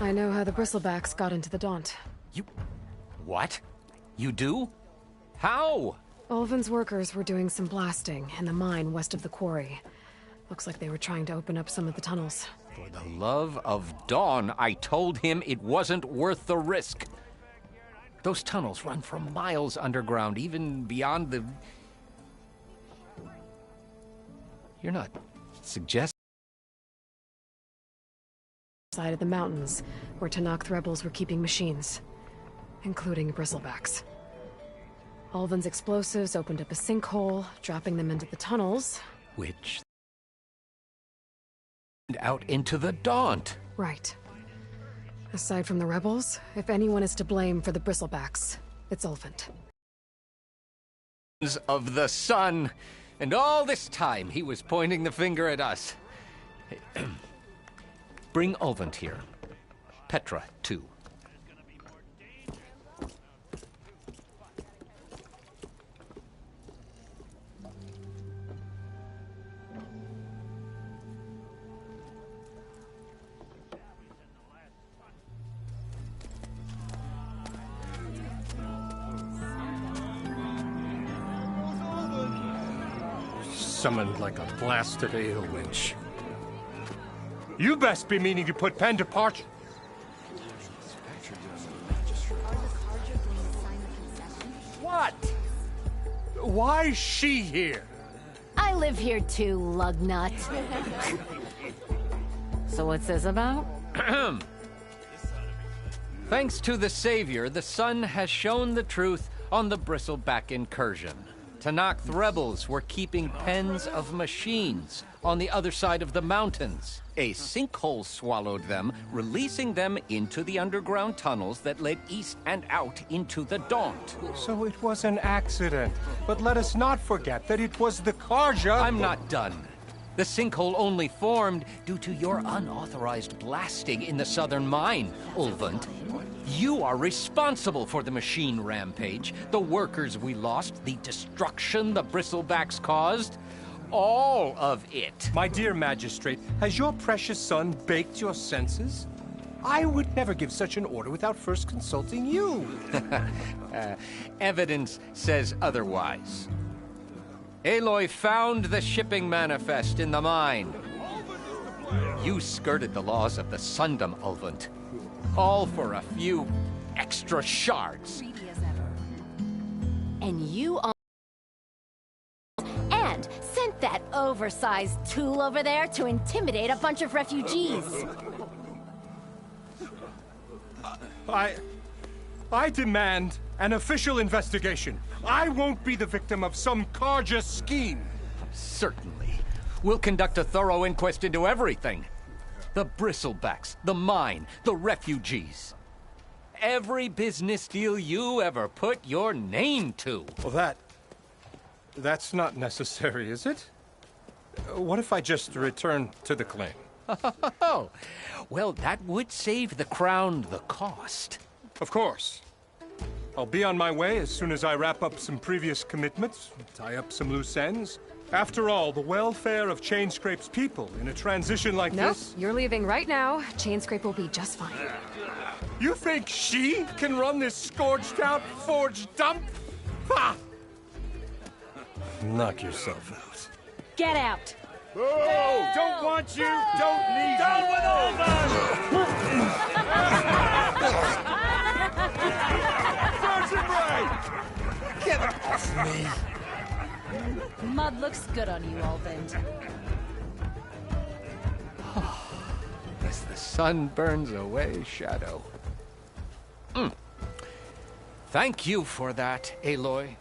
I know how the bristlebacks got into the Daunt. You... what? You do? How? Ulvin's workers were doing some blasting in the mine west of the quarry. Looks like they were trying to open up some of the tunnels. For the love of Dawn, I told him it wasn't worth the risk. Those tunnels run for miles underground, even beyond the... You're not suggesting... Side of the mountains, where Tanakh rebels were keeping machines, including bristlebacks. Ulvin's explosives opened up a sinkhole, dropping them into the tunnels. Which... out into the Daunt. Right. Aside from the rebels, if anyone is to blame for the bristlebacks, it's Ulvin. Of the sun, and all this time he was pointing the finger at us. Bring Ulvin here. Petra, too. Summoned like a blasted ale winch. You best be meaning to put pen to parchment. What? Why's she here? I live here too, lugnut. So what's this about? Thanks to the Savior, the sun has shown the truth on the bristleback incursion. Tanakh rebels were keeping pens of machines on the other side of the mountains. A sinkhole swallowed them, releasing them into the underground tunnels that led east and out into the Daunt. So it was an accident. But let us not forget that it was the Karja... I'm not done. The sinkhole only formed due to your unauthorized blasting in the southern mine, Ulvund. You are responsible for the machine rampage, the workers we lost, the destruction the bristlebacks caused. All of it. My dear magistrate, has your precious son baked your senses? I would never give such an order without first consulting you. Evidence says otherwise. Aloy found the shipping manifest in the mine. You skirted the laws of the Sundom, Ulvund. All for a few extra shards. And you and sent that oversized tool over there to intimidate a bunch of refugees. I demand an official investigation. I won't be the victim of some Karja scheme. Certainly. We'll conduct a thorough inquest into everything. The bristlebacks, the mine, the refugees. Every business deal you ever put your name to. Well, that's not necessary, is it? What if I just return to the claim? Oh, well, that would save the Crown the cost. Of course. I'll be on my way as soon as I wrap up some previous commitments, tie up some loose ends. After all, the welfare of Chainscrape's people in a transition like this... Nope, you're leaving right now. Chainscrape will be just fine. You think she can run this scorched-out forged dump? Ha! Knock yourself out. Get out! Oh, don't want you, don't need Down you. with Sergeant Wright! Get off me! Mud looks good on you, Ulvin. As the sun burns away shadow. Thank you for that, Aloy.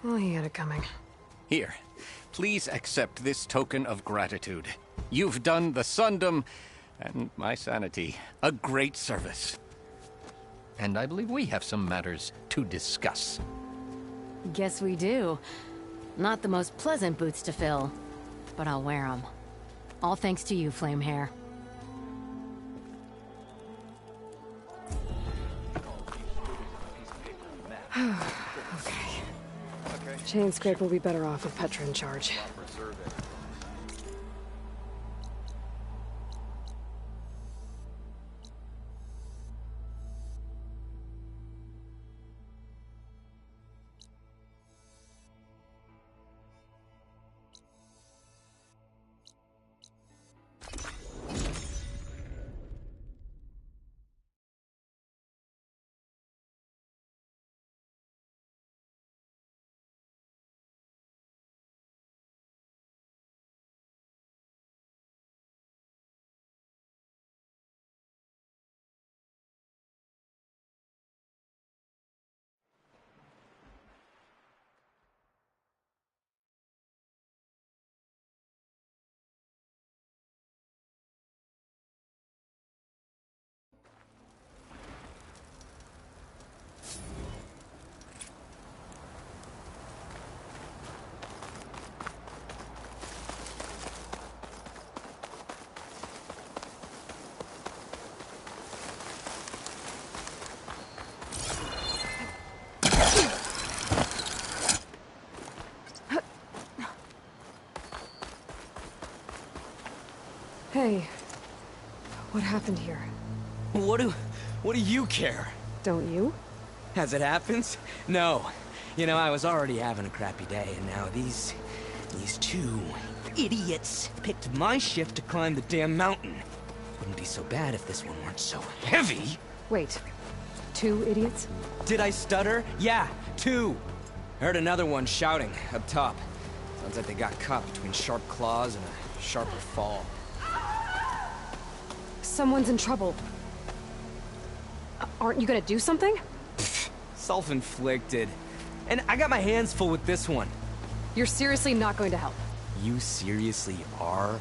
Well, he had it coming. Here, please accept this token of gratitude. You've done the Sundom, and my sanity, a great service. And I believe we have some matters to discuss. Guess we do. Not the most pleasant boots to fill, but I'll wear them. All thanks to you, Flamehair. Okay. Chainscrape will be better off with Petra in charge. happened here? What do you care? Don't you? As it happens? No. You know, I was already having a crappy day, and now these two idiots picked my shift to climb the damn mountain. Wouldn't be so bad if this one weren't so heavy. Wait. 2 idiots? Did I stutter? Yeah, 2. Heard another one shouting up top. Sounds like they got caught between sharp claws and a sharper fall. Someone's in trouble. Aren't you gonna do something? Self-inflicted. And I got my hands full with this one. You're seriously not going to help? You seriously are?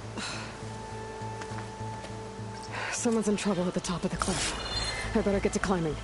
Someone's in trouble at the top of the cliff. I better get to climbing.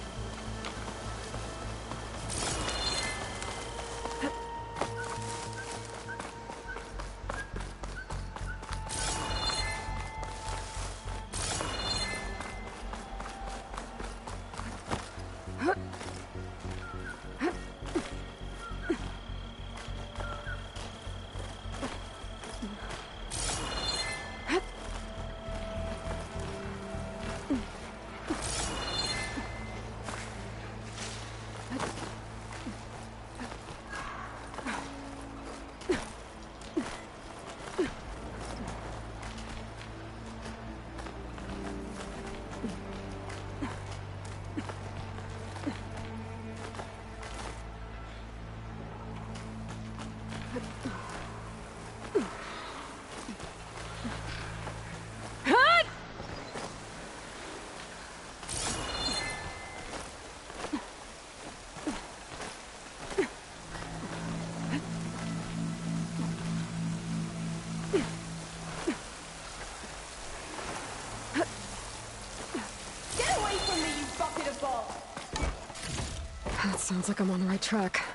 That sounds like I'm on the right track.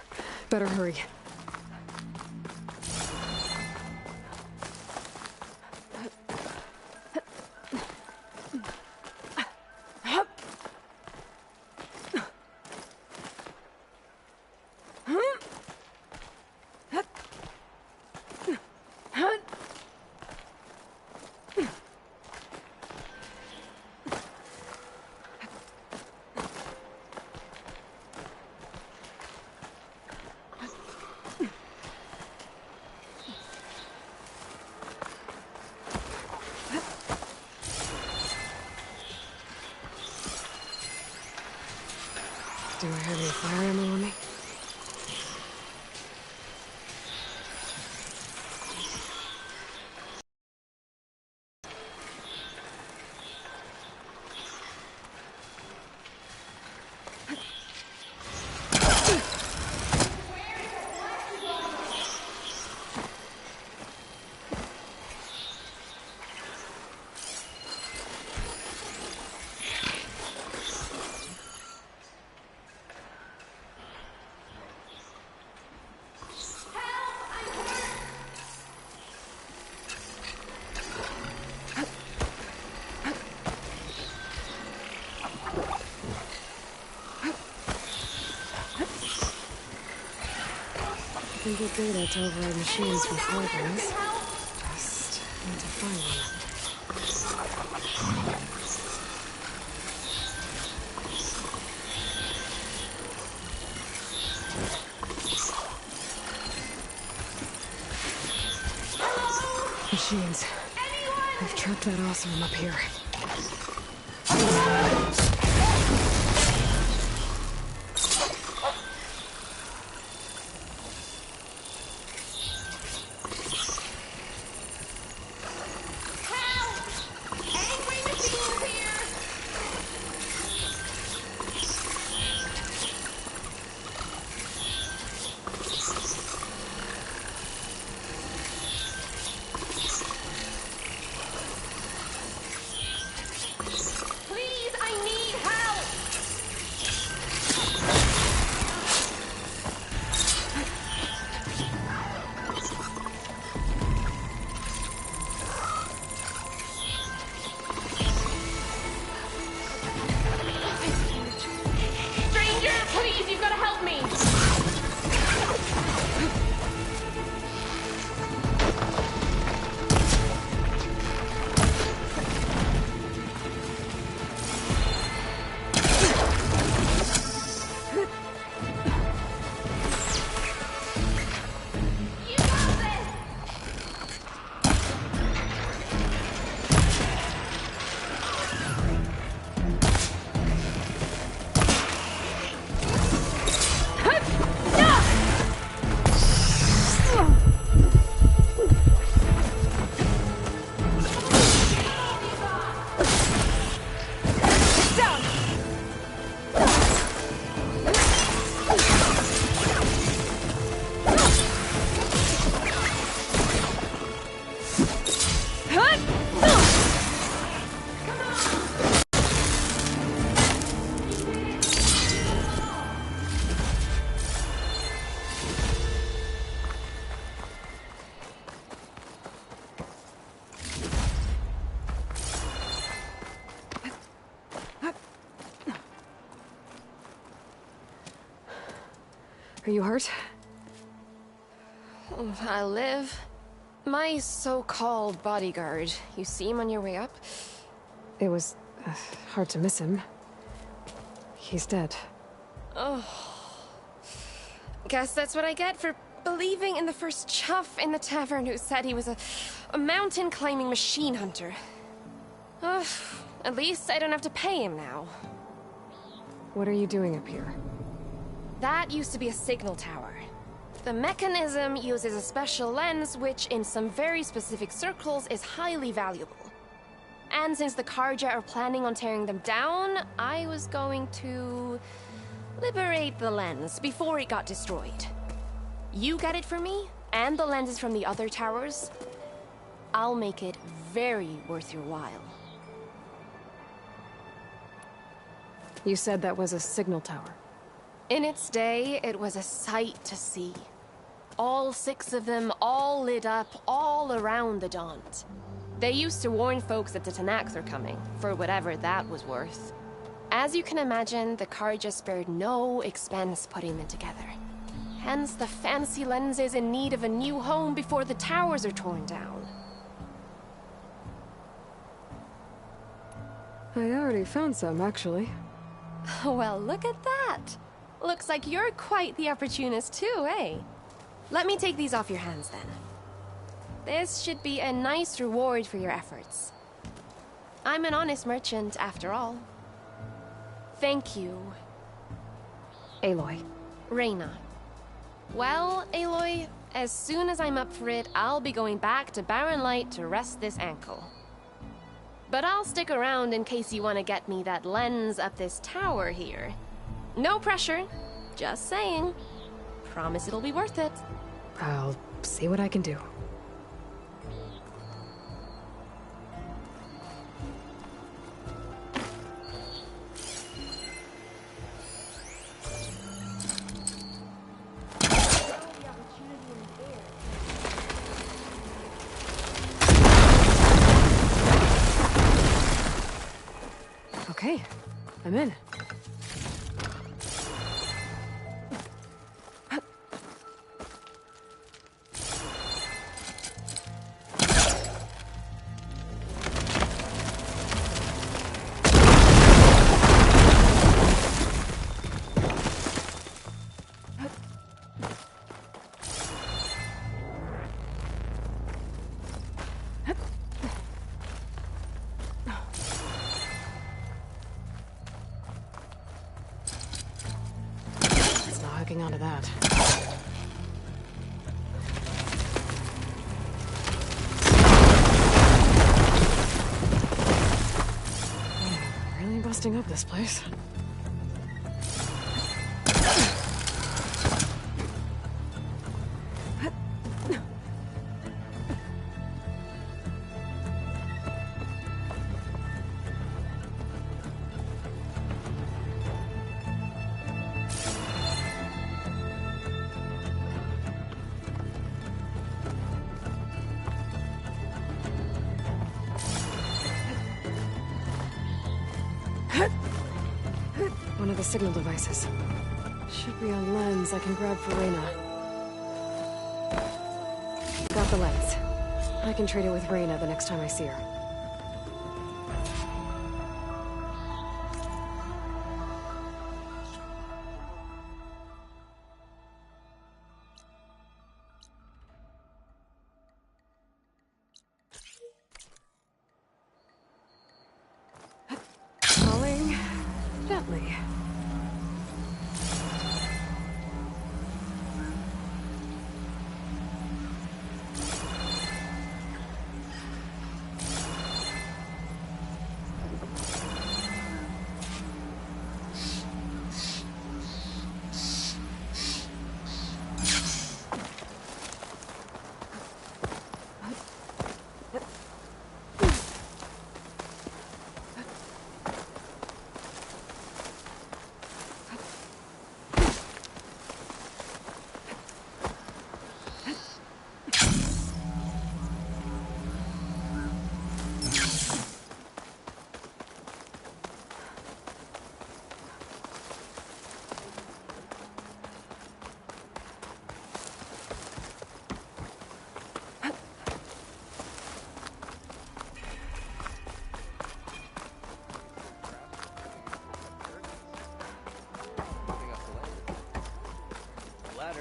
Better hurry. Do I have any fire ammo on me? We can get data to override machines from programs. Just need to find one. Machines. I've trapped that awesome up here. Are you hurt? I live. My so-called bodyguard, you see him on your way up? It was hard to miss him. He's dead. Oh. Guess that's what I get for believing in the first chuff in the tavern who said he was a mountain-climbing machine hunter. At least I don't have to pay him now. What are you doing up here? That used to be a signal tower. The mechanism uses a special lens which, in some very specific circles, is highly valuable. And since the Karja are planning on tearing them down, I was going to liberate the lens before it got destroyed. You get it for me, and the lenses from the other towers. I'll make it very worth your while. You said that was a signal tower. In its day, it was a sight to see. All 6 of them, all lit up, all around the Daunt. They used to warn folks that the Tanakhs are coming, for whatever that was worth. As you can imagine, the Karja spared no expense putting them together. Hence the fancy lenses in need of a new home before the towers are torn down. I already found some, actually. Well, look at that. Looks like you're quite the opportunist too, eh? Let me take these off your hands then. This should be a nice reward for your efforts. I'm an honest merchant, after all. Thank you. Aloy. Reyna. Well, Aloy, as soon as I'm up for it, I'll be going back to Barren Light to rest this ankle. But I'll stick around in case you want to get me that lens up this tower here. No pressure, just saying. Promise it'll be worth it. I'll see what I can do. Okay, I'm in. Hooking onto that. Really busting up this place. One of the signal devices. Should be a lens I can grab for Reyna. Got the lens. I can trade it with Reyna the next time I see her. Falling gently.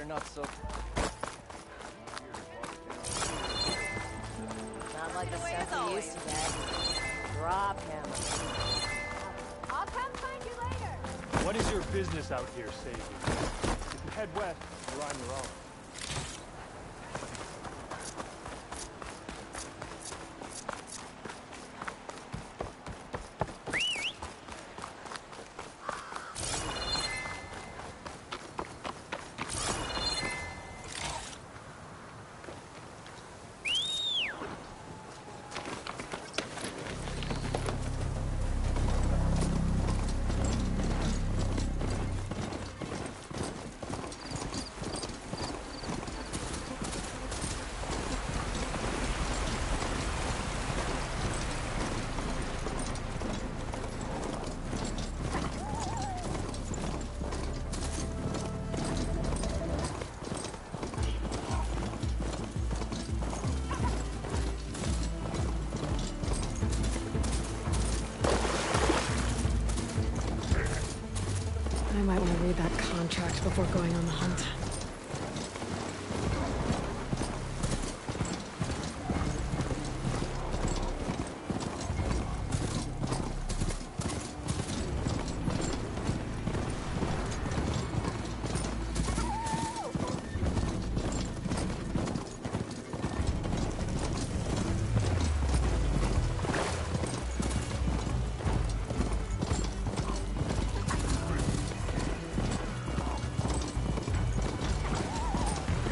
better not so... Not like the stuff we used to get. Drop him. I'll come find you later. What is your business out here, Sadie? If you head west, you're on your own. I might want to read that contract before going on the hunt.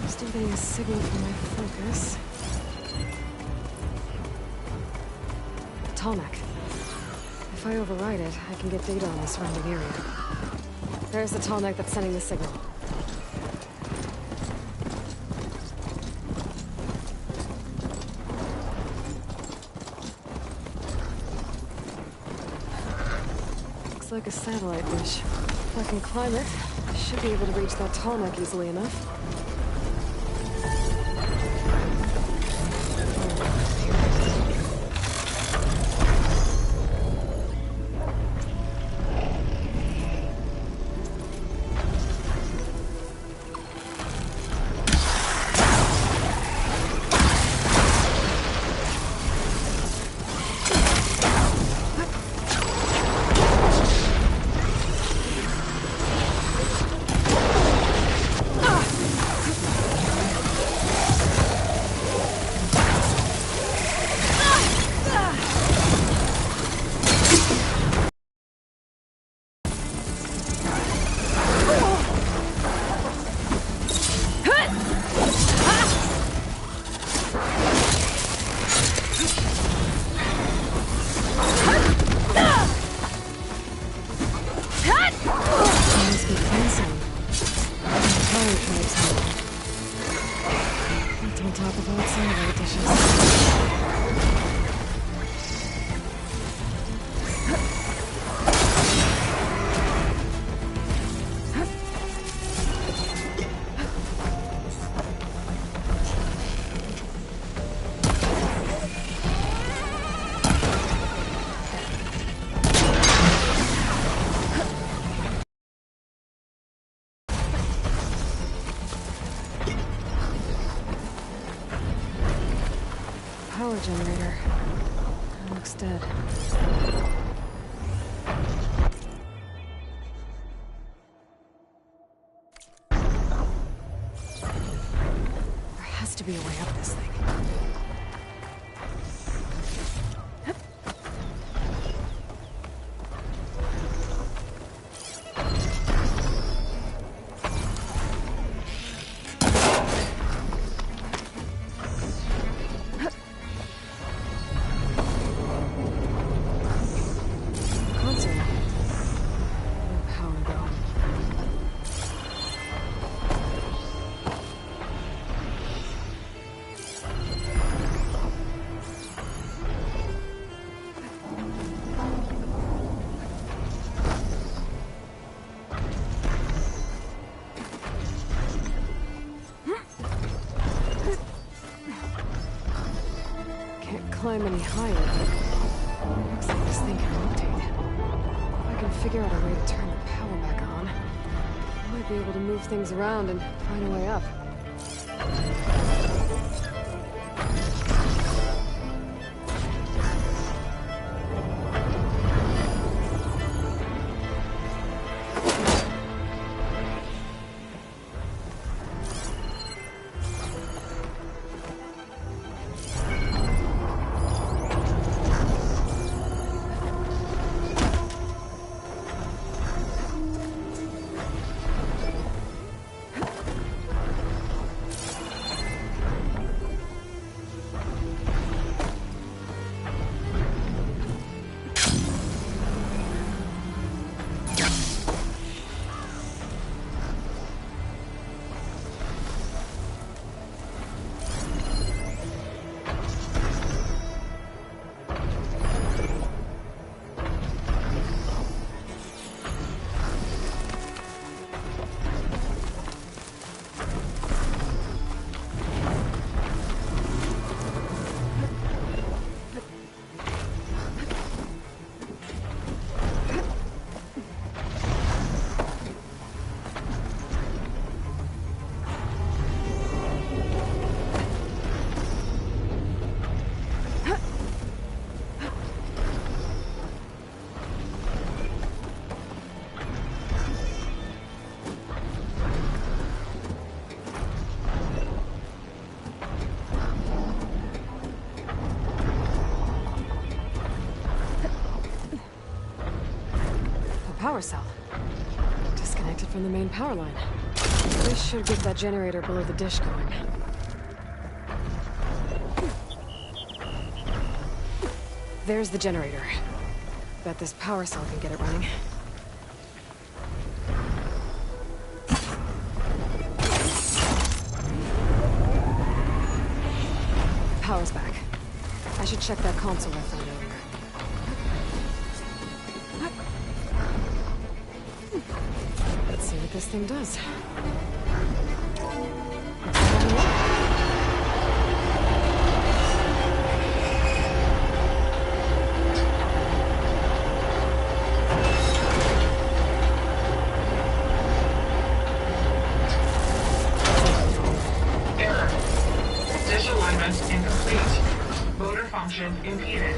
Still getting a signal from my focus. Tallneck. If I override it, I can get data on the surrounding area. There's the Tallneck that's sending the signal. Looks like a satellite dish. If I can climb it, I should be able to reach that Tallneck easily enough. Power generator. It looks dead. There has to be a way up this thing. Climb any higher. Looks like this thing can rotate. If I can figure out a way to turn the power back on, I might Might be able to move things around and find a way up. Power cell. Disconnected from the main power line. This should get that generator below the dish going. There's the generator. Bet this power cell can get it running. Power's back. I should check that console I found earlier. Let's see what this thing does. Error. Dish alignment incomplete. Motor function impeded.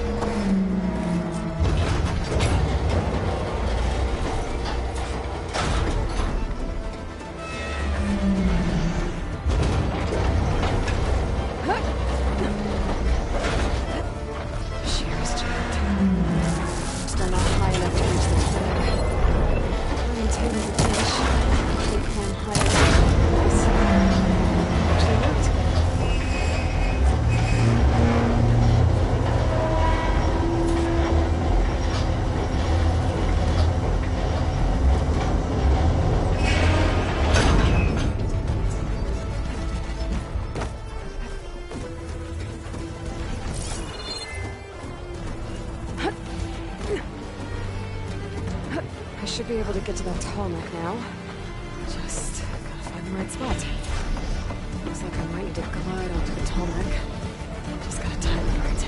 I should be able to get to that tall neck now. Just gotta find the right spot. Looks like I might need to glide onto the tall neck. Just gotta time it right.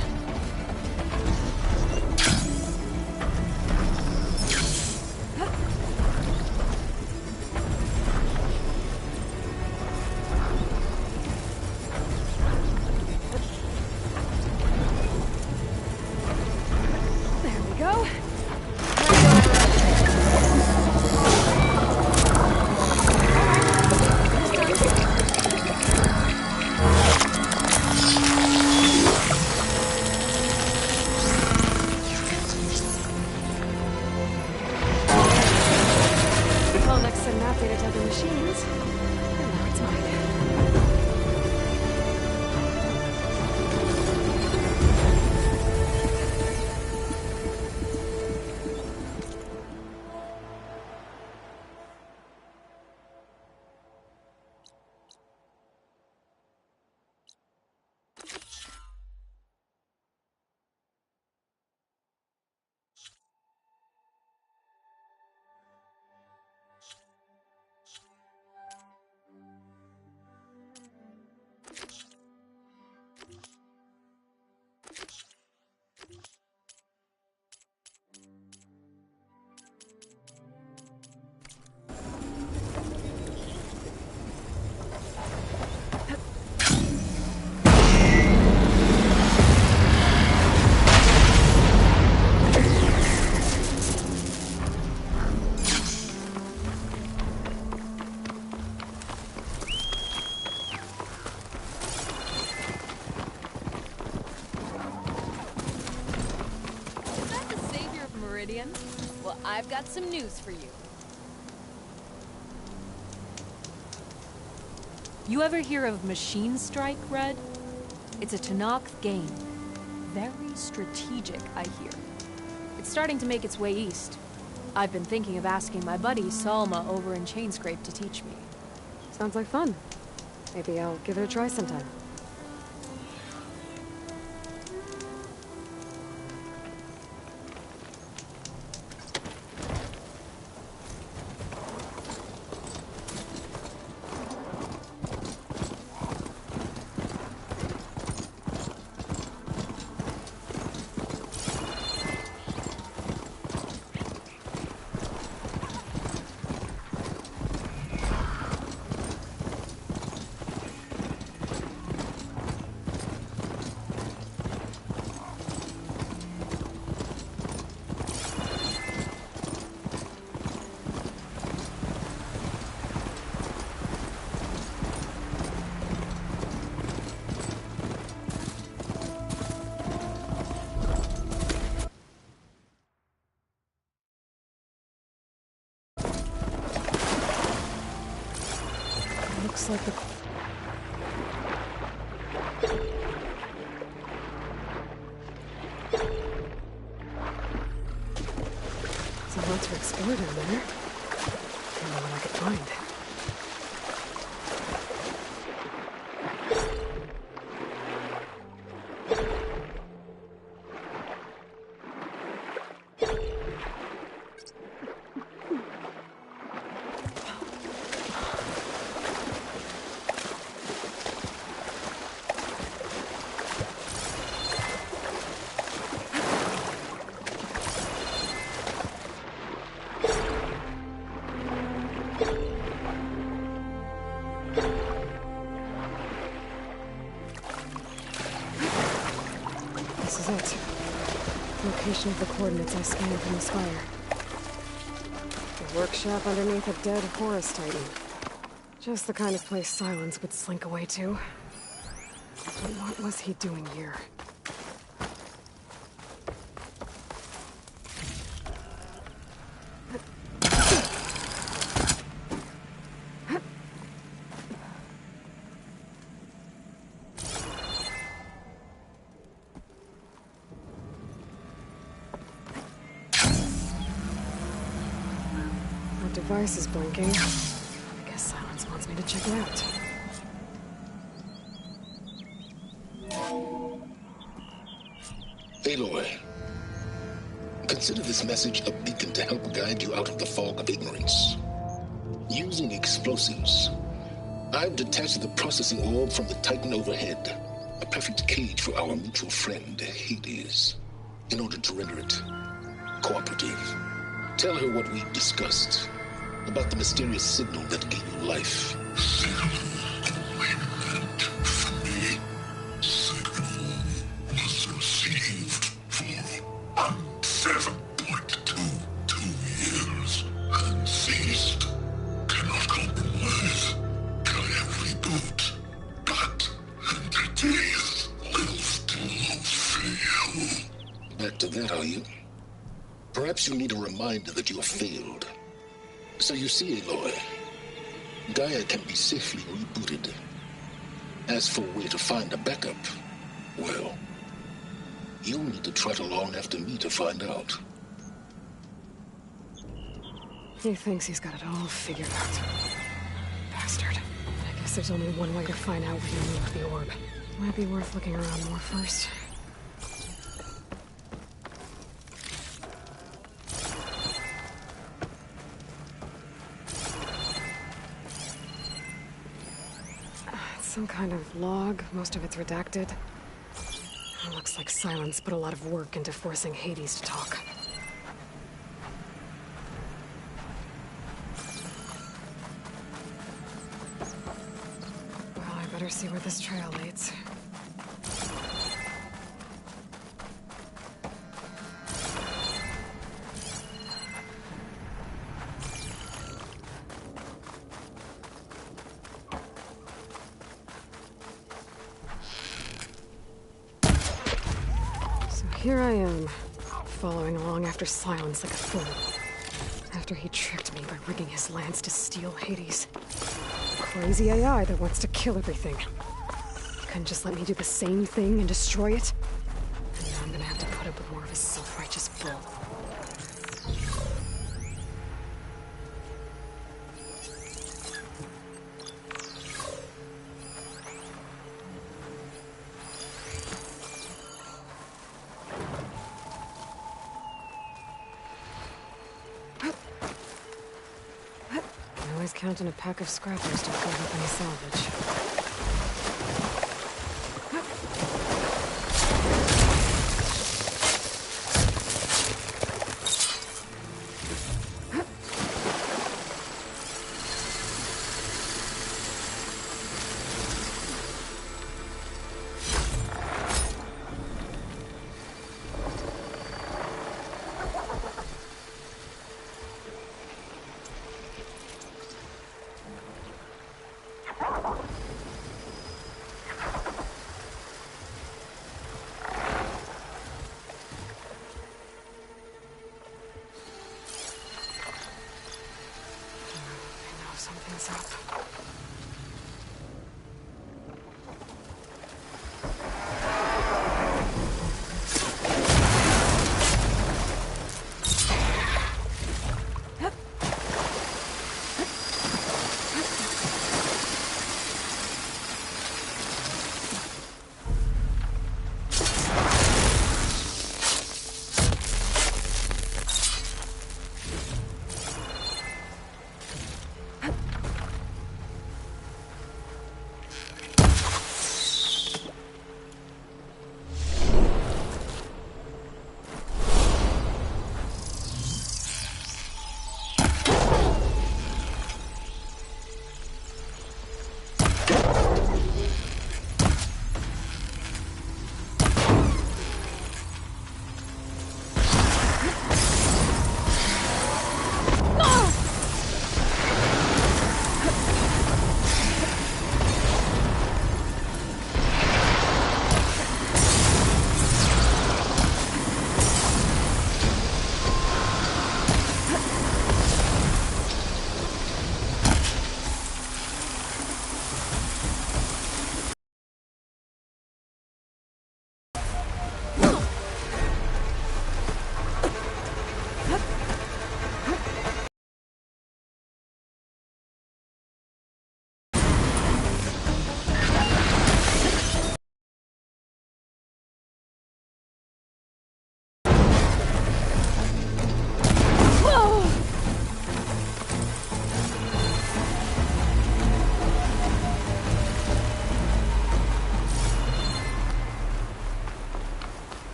There we go. Updated to other machines, and now it's mine. I've got some news for you. You ever hear of Machine Strike, Red? It's a Tenakth game. Very strategic, I hear. It's starting to make its way east. I've been thinking of asking my buddy Salma over in Chainscrape to teach me. Sounds like fun. Maybe I'll give it a try sometime. Looks like the... There's a lot to explore down there. I don't know what I could find. This is it. Location of the coordinates I scanned from the spire. A workshop underneath a dead forest titan. Just the kind of place Silence would slink away to. But what was he doing here? Device is blinking. I guess Silence wants me to check it out. Aloy, consider this message a beacon to help guide you out of the fog of ignorance. Using explosives, I've detached the processing orb from the Titan overhead, a perfect cage for our mutual friend, Hades, in order to render it cooperative. Tell her what we discussed about the mysterious signal that gave you life. Signal only meant for me. Signal was received for 7.22 years and ceased. Cannot compromise. Gaia reboot. But entities will still fail. Back to that, are you? Perhaps you need a reminder that you have failed. So you see, Aloy, Gaia can be safely rebooted. As for where to find a backup, well, you'll need to trot along after me to find out. He thinks he's got it all figured out. Bastard. I guess there's only one way to find out where he moved the orb. Might be worth looking around more first. Some kind of log. Most of it's redacted. It looks like Silence put a lot of work into forcing Hades to talk. Well, I better see where this trail leads. Here I am, following along after Silence like a fool. after he tricked me by rigging his lands to steal Hades. Crazy AI that wants to kill everything. He couldn't just let me do the same thing and destroy it? And now I'm gonna have to put up with more of his self-righteous bull. Always counting a pack of scrappers to pick up any salvage. Something's up.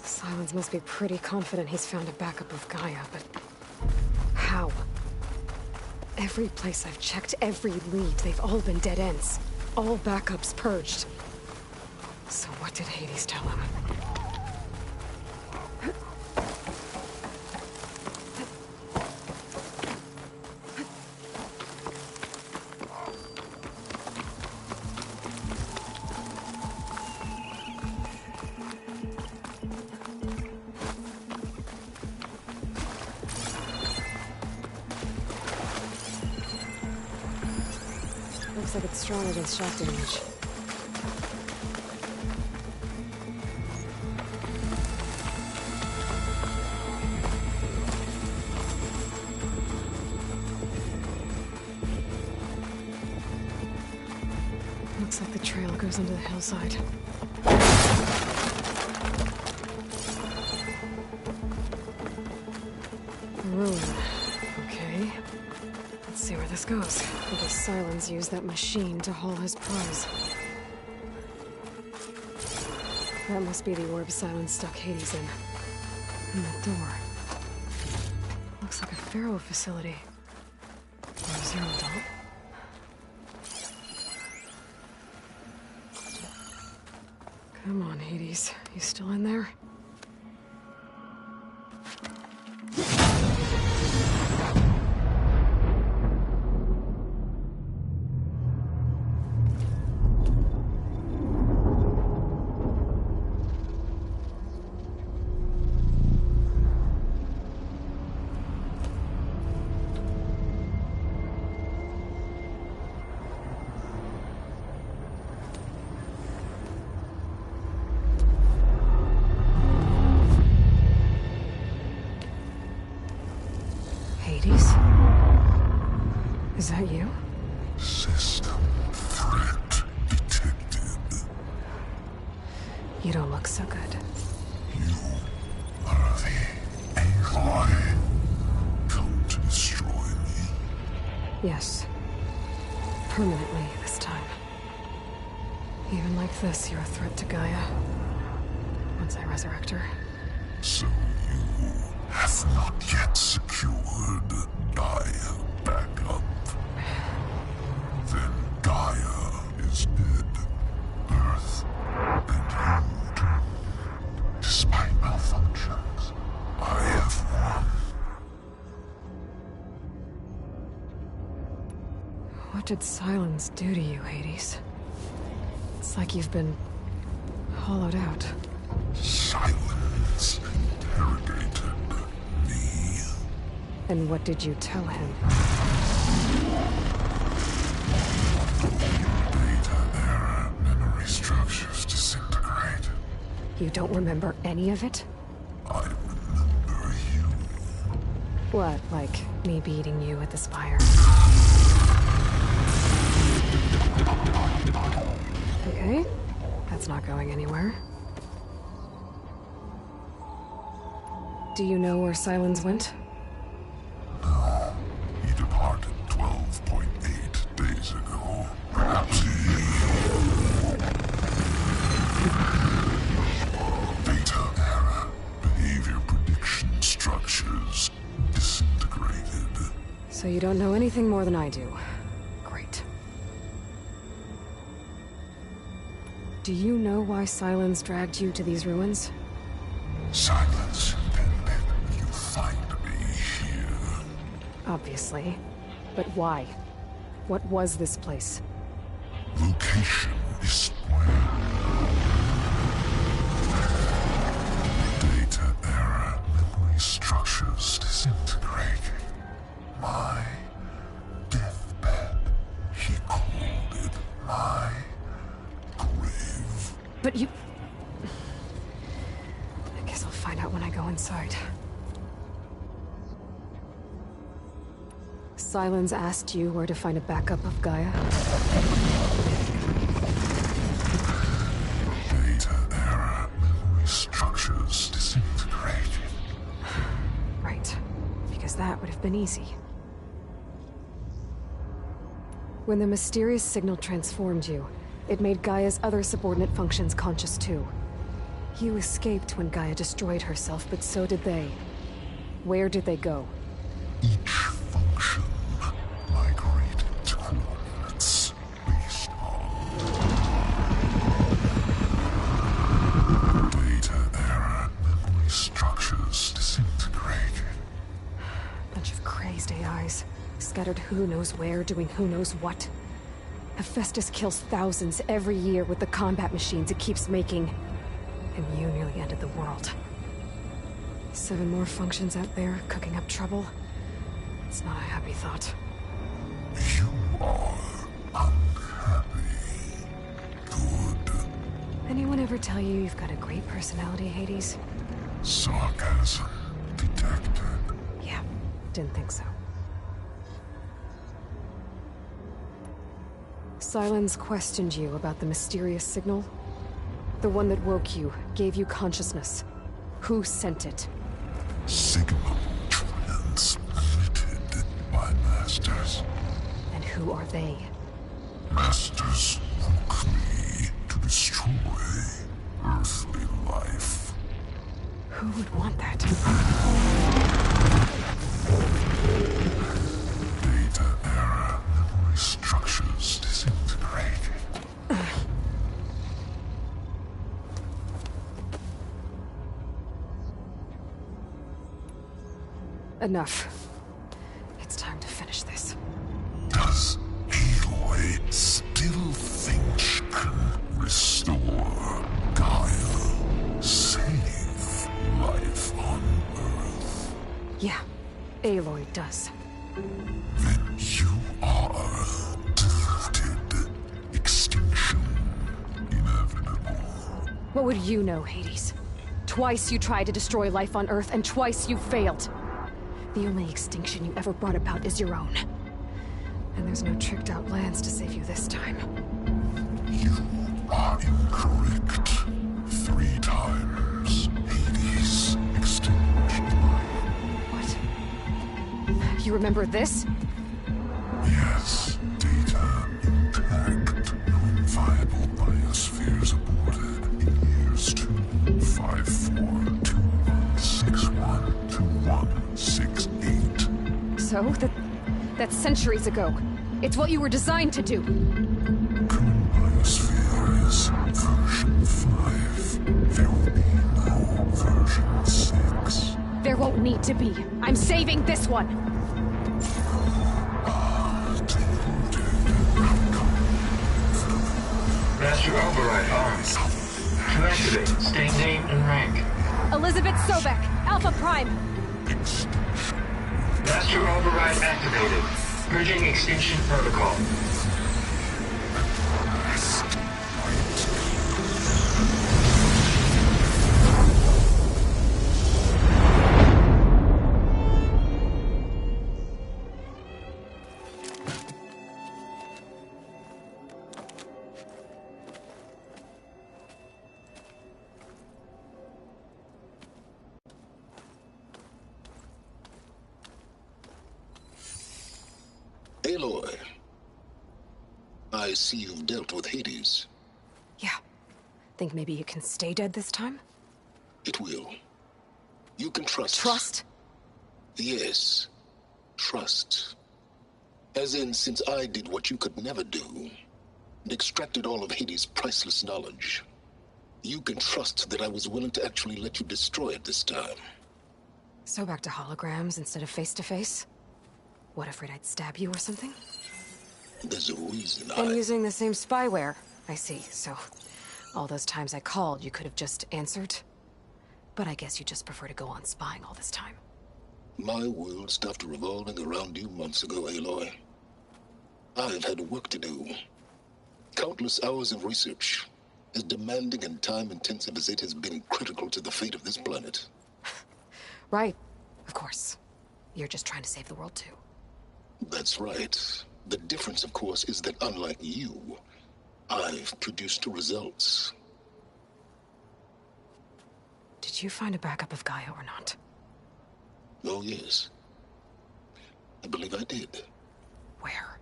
Silence must be pretty confident he's found a backup of Gaia, but how? Every place I've checked, every lead, they've all been dead ends. All backups purged. So what did Hades tell him? Looks like it's strong against shock damage. Looks like the trail goes under the hillside. Ruin. Okay. Let's see where this goes. I guess Silence used that machine to haul his prize. That must be the orb Silence stuck Hades in. And that door. Looks like a Pharaoh facility. Or a Zero Dawn. Come on, Hades. You still in there? Hades? Is that you? System threat detected. You don't look so good. You are the Aloy. Come to destroy me. Yes. Permanently this time. Even like this, you're a threat to Gaia. Once I resurrect her. So you have not yet secured Gaia back up. Then Gaia is dead. Earth and you too. Despite malfunctions, I have won. What did silence do to you, Hades? It's like you've been hollowed out. Silence interrogated me. And what did you tell him? Data era memory structures disintegrate. You don't remember any of it? I remember you. What, like me beating you at the spire? Okay, that's not going anywhere. Do you know where Silence went? No. He departed 12.8 days ago. Perhaps Beta era behavior prediction structures disintegrated. So you don't know anything more than I do. Great. Do you know why Silence dragged you to these ruins? Silence intended you find me here. Obviously. But why? What was this place? Location is spoiled. Data era memory structures disintegrating. My deathbed. He called it my grave. But you... I guess I'll find out when I go inside. Silence asked you where to find a backup of Gaia? Data era memory structures disintegrated. Right. Because that would have been easy. When the mysterious signal transformed you, it made Gaia's other subordinate functions conscious too. You escaped when Gaia destroyed herself, but so did they. Where did they go? Each function migrated to coordinates based on data era memory structures disintegrated. Bunch of crazed AIs, scattered who knows where, doing who knows what. Hephaestus kills thousands every year with the combat machines it keeps making. And you nearly ended the world. 7 more functions out there, cooking up trouble. It's not a happy thought. You are unhappy. Good. Anyone ever tell you you've got a great personality, Hades? Sarcasm detected. Yeah, didn't think so. Silence questioned you about the mysterious signal? The one that woke you, gave you consciousness. Who sent it? Signal transmitted by masters. And who are they? Masters woke me to destroy earthly life. Who would want that? Data era memory structures disintegrated. Enough. It's time to finish this. Does Aloy still think she can restore Gaia? Save life on Earth? Yeah, Aloy does. Then you are deluded. Extinction inevitable. What would you know, Hades? Twice you tried to destroy life on Earth, and twice you failed. The only extinction you ever brought about is your own. And there's no tricked-out lands to save you this time. You are incorrect. 3 times Hades extinguished life. What? You remember this? Yes, data intact. Non-viable biospheres aborted in years 254, 2161, 2168. So, that's centuries ago. It's what you were designed to do. Current biosphere is version 5. There will be no version 6. There won't need to be. I'm saving this one. Master override armed. To activate, state name and rank. Elizabeth Sobek, Alpha Prime. Master override activated. Purging extinction protocol. Aloy, I see you've dealt with Hades. Yeah. Think maybe it can stay dead this time? It will. You can trust. Trust? Yes. Trust. As in, since I did what you could never do, and extracted all of Hades' priceless knowledge, you can trust that I was willing to actually let you destroy it this time. So back to holograms instead of face-to-face? What, afraid I'd stab you or something? There's a reason And using the same spyware. I see, so... all those times I called, you could have just answered? But I guess you just prefer to go on spying all this time. My world stopped revolving around you months ago, Aloy. I've had work to do. Countless hours of research, as demanding and time-intensive as it has been critical to the fate of this planet. Right, of course. You're just trying to save the world, too. That's right. The difference, of course, is that unlike you, I've produced results. Did you find a backup of Gaia or not? Oh, yes. I believe I did. Where?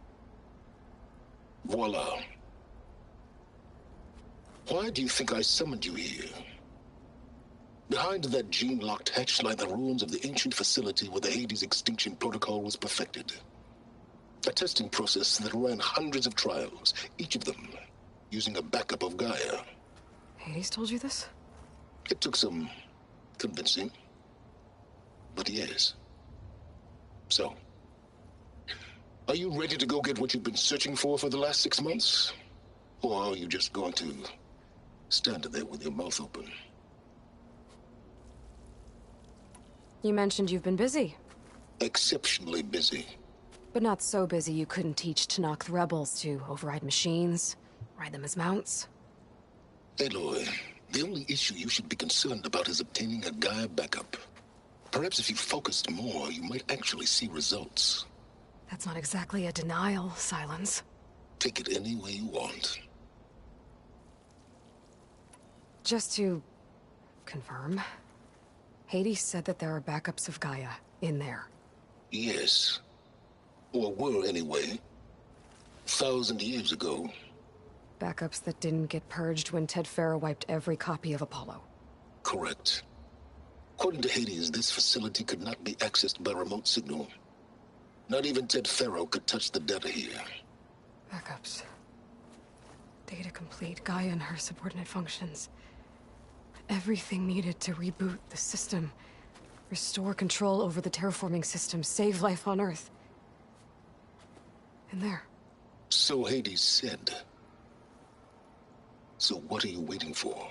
Voila. Why do you think I summoned you here? Behind that gene-locked hatch lie the ruins of the ancient facility where the Hades extinction protocol was perfected. A testing process that ran hundreds of trials, each of them using a backup of Gaia. Hades told you this? It took some convincing, but yes. So, are you ready to go get what you've been searching for the last 6 months? Or are you just going to stand there with your mouth open? You mentioned you've been busy. Exceptionally busy. But not so busy you couldn't teach Tanakh rebels to override machines, ride them as mounts. Aloy, the only issue you should be concerned about is obtaining a Gaia backup. Perhaps if you focused more, you might actually see results. That's not exactly a denial, Silence. Take it any way you want. Just to confirm, Hades said that there are backups of Gaia in there. Yes. Or were, anyway. 1,000 years ago. Backups that didn't get purged when Ted Farrow wiped every copy of Apollo. Correct. According to Hades, this facility could not be accessed by remote signal. Not even Ted Farrow could touch the data here. Backups. Data complete, Gaia and her subordinate functions. Everything needed to reboot the system. Restore control over the terraforming system. Save life on Earth. And there. So Hades said. So what are you waiting for?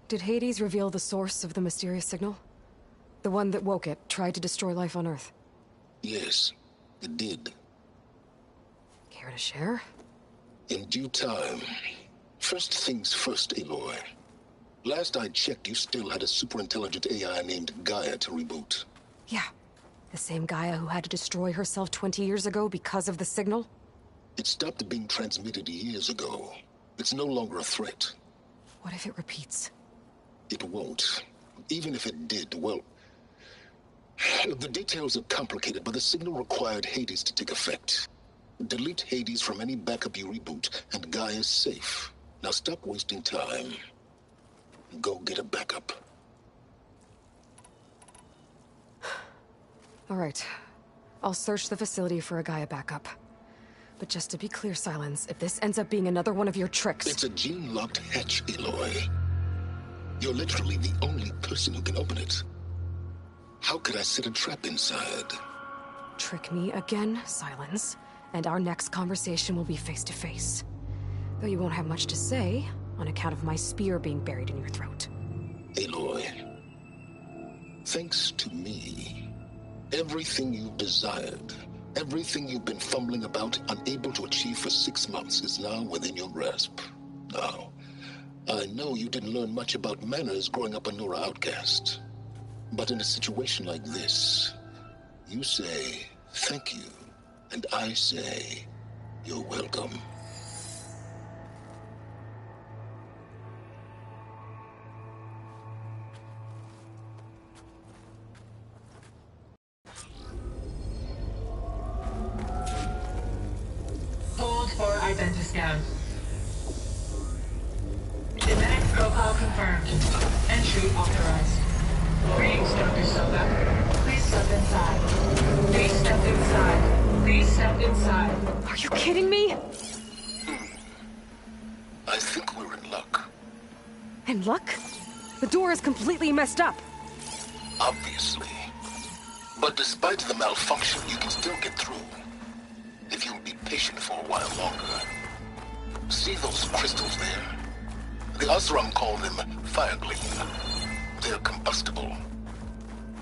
Did Hades reveal the source of the mysterious signal? The one that woke it, tried to destroy life on Earth? Yes, it did. Care to share? In due time. First things first, Aloy. Last I checked, you still had a superintelligent AI named Gaia to reboot. Yeah. The same Gaia who had to destroy herself 20 years ago because of the signal? It stopped being transmitted years ago. It's no longer a threat. What if it repeats? It won't. Even if it did, well... The details are complicated, but the signal required Hades to take effect. Delete Hades from any backup you reboot, and Gaia's safe. Now stop wasting time. Go get a backup. All right. I'll search the facility for a Gaia backup. But just to be clear, Silence, if this ends up being another one of your tricks... It's a gene-locked hatch, Aloy. You're literally the only person who can open it. How could I set a trap inside? Trick me again, Silence, and our next conversation will be face-to-face. Though you won't have much to say, on account of my spear being buried in your throat. Aloy, thanks to me, everything you've desired, everything you've been fumbling about, unable to achieve for 6 months, is now within your grasp. Now, I know you didn't learn much about manners growing up a Nora outcast. But in a situation like this, you say, thank you, and I say, you're welcome. Hold for identiscan. Genetic profile confirmed. Entry authorized. Greetings, Dr. Soba. Please step inside. Please step inside. Please step inside. Are you kidding me? I think we're in luck. In luck? The door is completely messed up. Obviously. But despite the malfunction, you can still get through. If you'll be patient for a while longer. See those crystals there? The Osram call them fire gleam. They're combustible.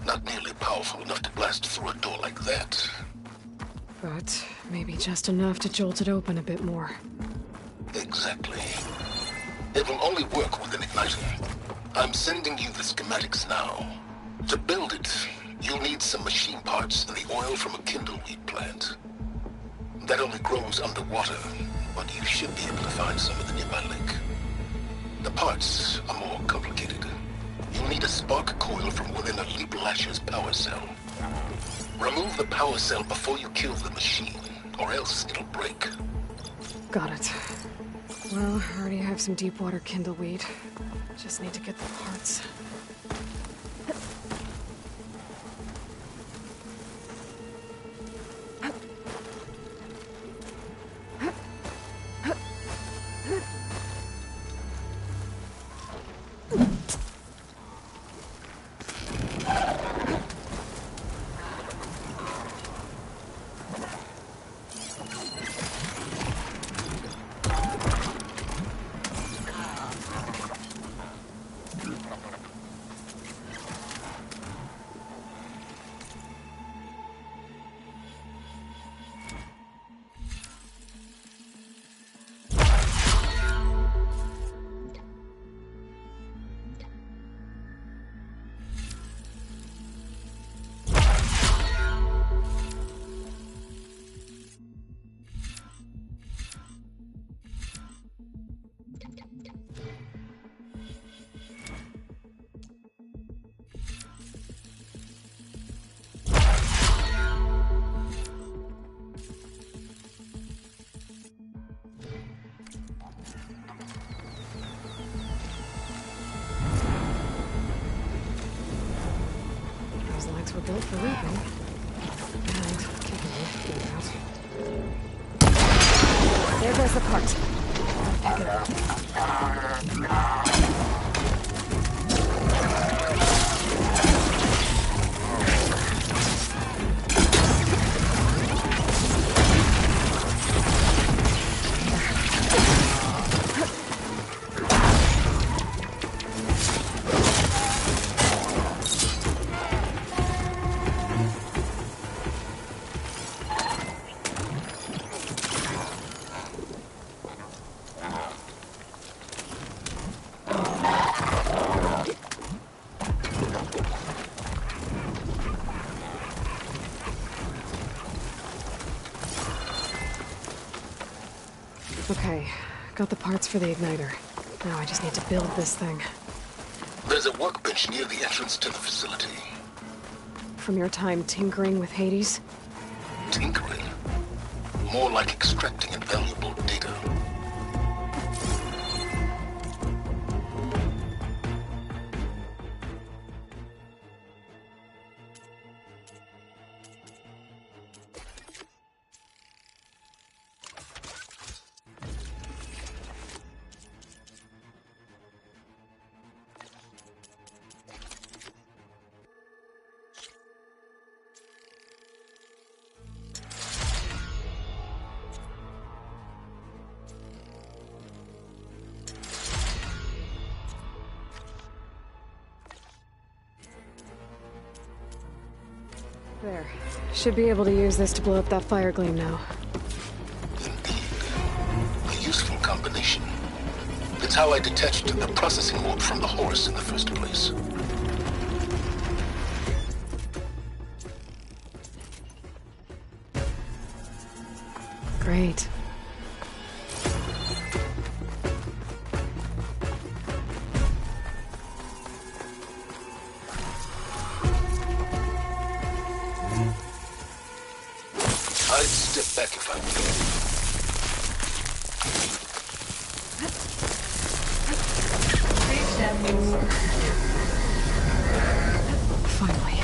Not nearly powerful enough to blast through a door like that. But maybe just enough to jolt it open a bit more. Exactly. It will only work with an igniter. I'm sending you the schematics now. To build it, you'll need some machine parts and the oil from a kindleweed plant. That only grows underwater, but you should be able to find some in the nearby lake. The parts are more complicated. You'll need a spark coil from within a Leap Lasher's power cell. Remove the power cell before you kill the machine, or else it'll break. Got it. Well, I already have some deep water kindleweed. Just need to get the parts. Were built for leaping. And kicking it, no doubt. There goes the part. Pick it up. Okay, got the parts for the igniter. Now I just need to build this thing. There's a workbench near the entrance to the facility. From your time tinkering with Hades? Tinkering? More like extracting invaluable data. There. Should be able to use this to blow up that fire gleam now. Indeed. A useful combination. It's how I detached the processing orb from the horse in the first place. Great. I'd step back if I were Please step inside. Finally.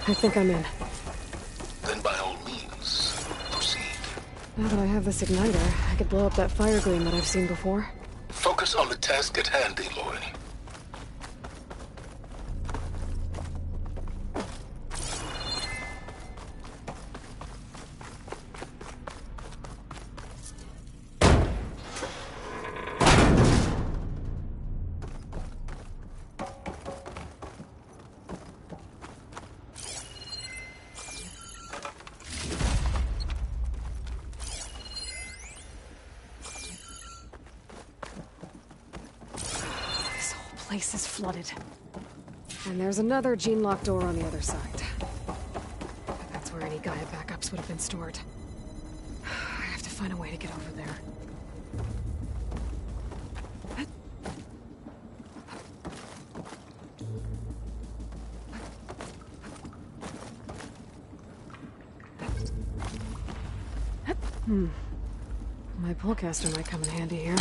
I think I'm in. Then by all means, proceed. Now that I have this igniter, I could blow up that fire gleam that I've seen before. Focus on the task at hand, Aloy. This whole place is flooded. And there's another gene-locked door on the other side. That's where any Gaia backups would have been stored. I have to find a way to get over there. My pullcaster might come in handy here.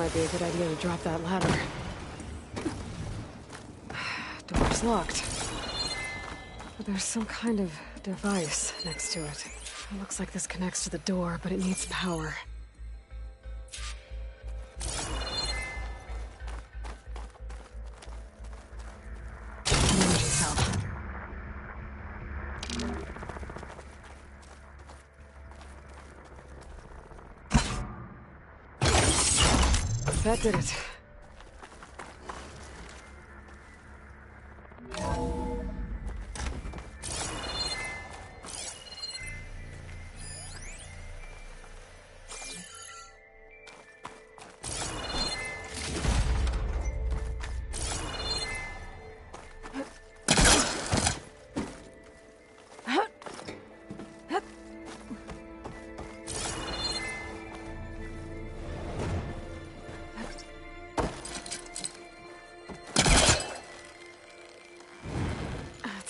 might be a good idea to drop that ladder. Door's locked. But there's some kind of device next to it. It looks like this connects to the door, but it needs power. Energy cell. That did it.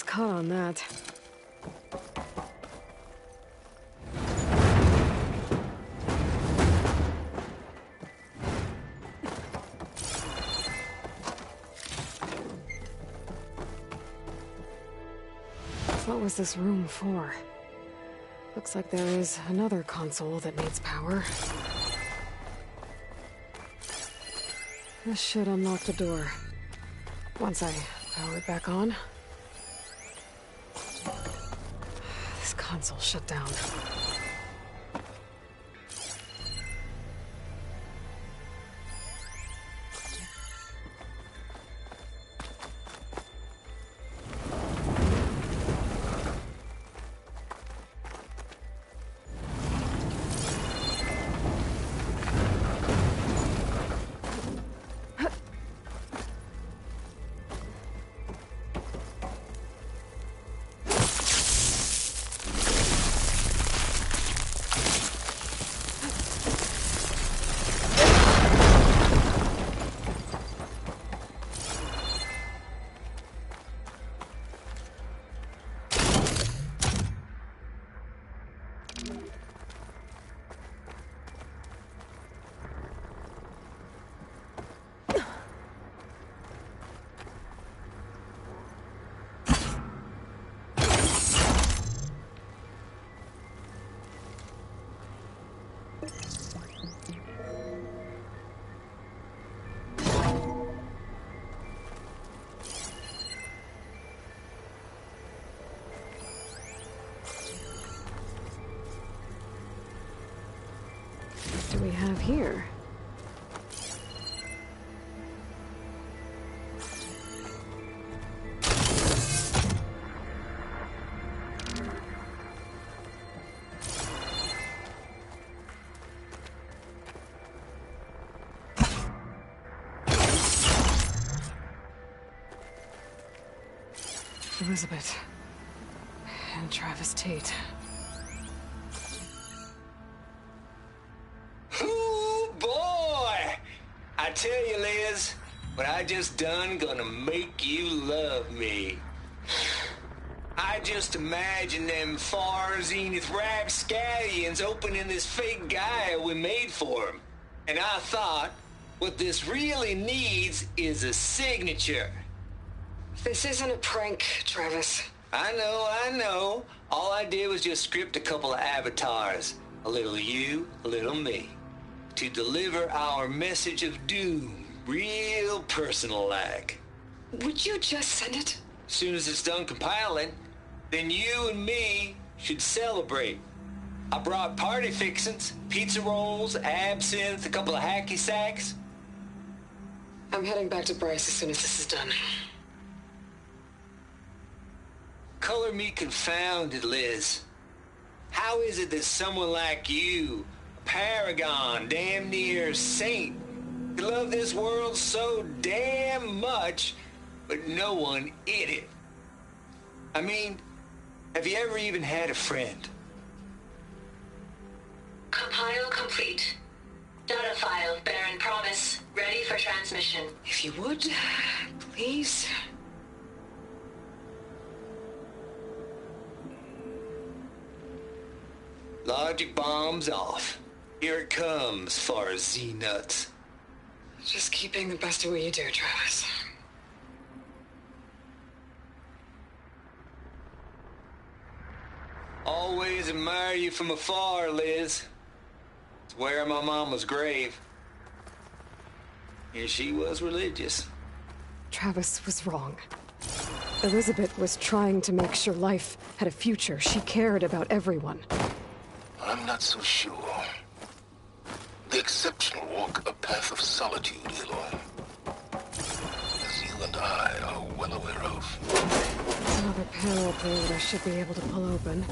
Caught on that. What was this room for? Looks like there is another console that needs power. This should unlock the door. Once I power it back on. This console shut down. What do we have here? Elizabeth and Travis Tate. Ooh, boy! I tell you, Liz, what I just done gonna make you love me. I just imagine them far zenith rapscallions opening this fake Gaia we made for them. And I thought, what this really needs is a signature. This isn't a prank, Travis. I know. All I did was just script a couple of avatars. A little you, a little me. To deliver our message of doom, real personal-like. Would you just send it? As soon as it's done compiling, then you and me should celebrate. I brought party fixins, pizza rolls, absinthe, a couple of hacky sacks. I'm heading back to Bryce as soon as this is done. Color me confounded, Liz. How is it that someone like you, a paragon, damn near saint, could love this world so damn much, but no one in it? I mean, have you ever even had a friend? Compile complete. Data file, Baron Promise, ready for transmission. If you would, please. Logic bombs off. Here it comes, far Z-nuts. Just keep being the best at what you do, Travis. Always admire you from afar, Liz. Swear my mama's grave. And she was religious. Travis was wrong. Elizabeth was trying to make sure life had a future. She cared about everyone. I'm not so sure. The exceptional walk a path of solitude, Aloy. As you and I are well aware of. There's another panel up there that I should be able to pull open.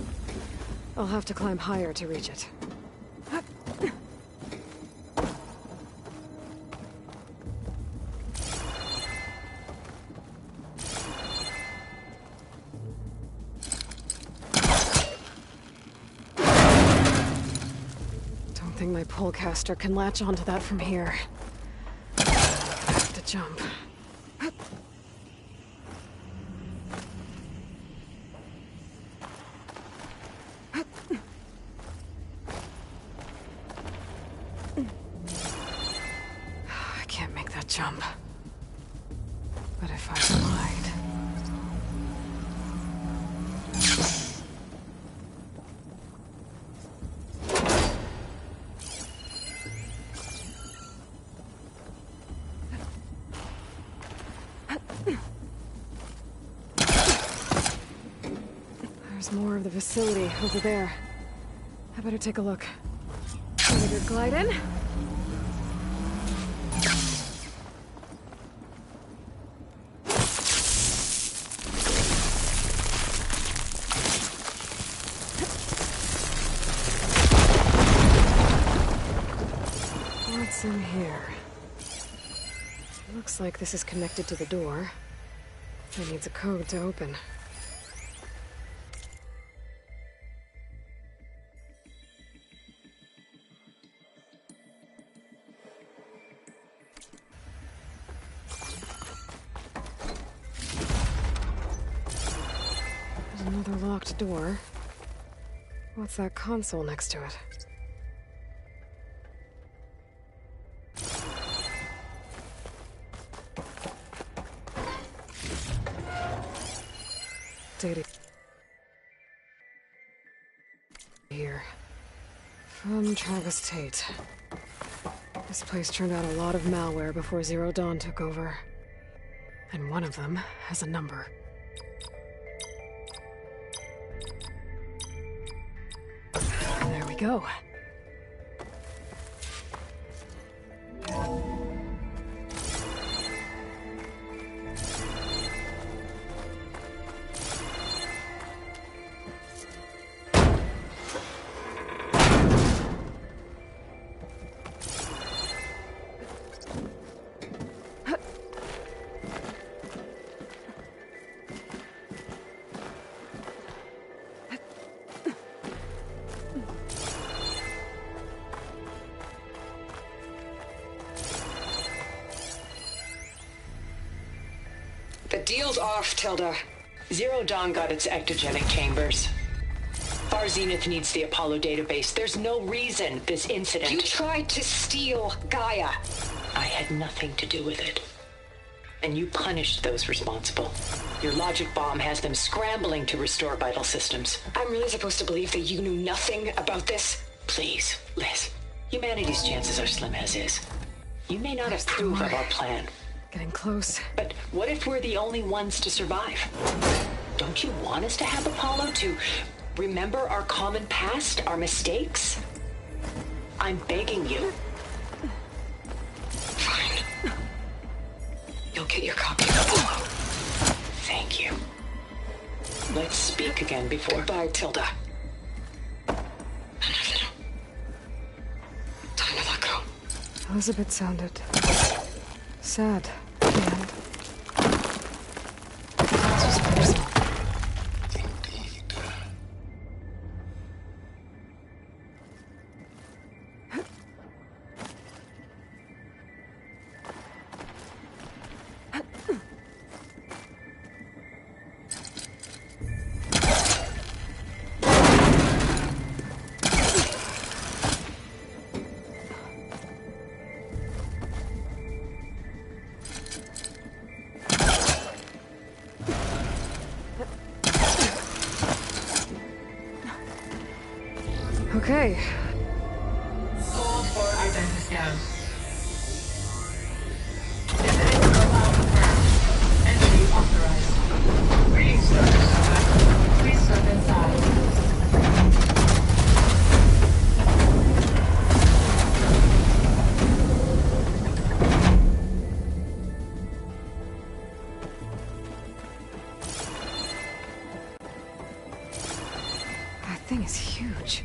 I'll have to climb higher to reach it. Don't think my polecaster can latch onto that from here. I have to jump. I can't make that jump. But if I slide... There's more of the facility over there. I better take a look. Ready to glide in? What's in here? Looks like this is connected to the door. It needs a code to open. There's another locked door. What's that console next to it? Data here. From Travis Tate. This place turned out a lot of malware before Zero Dawn took over. And one of them has a number. There we go. The deal's off, Tilda. Zero Dawn got its ectogenic chambers. Far Zenith needs the Apollo database. There's no reason this incident... You tried to steal Gaia. I had nothing to do with it. And you punished those responsible. Your logic bomb has them scrambling to restore vital systems. I'm really supposed to believe that you knew nothing about this? Please, Liz. Humanity's chances are slim as is. You may not approve of our plan. Getting close. But what if we're the only ones to survive? Don't you want us to have Apollo to remember our common past, our mistakes? I'm begging you. Fine. You'll get your copy of Apollo. Thank you. Let's speak again before... Goodbye, Tilda. Time to let go. Elizabeth sounded... sad. And... this was personal. Indeed. Okay. Hold for identiscan. Visiting profile confirmed. Entry authorized. Greetings, Dr. Sobek. Please step inside. That thing is huge.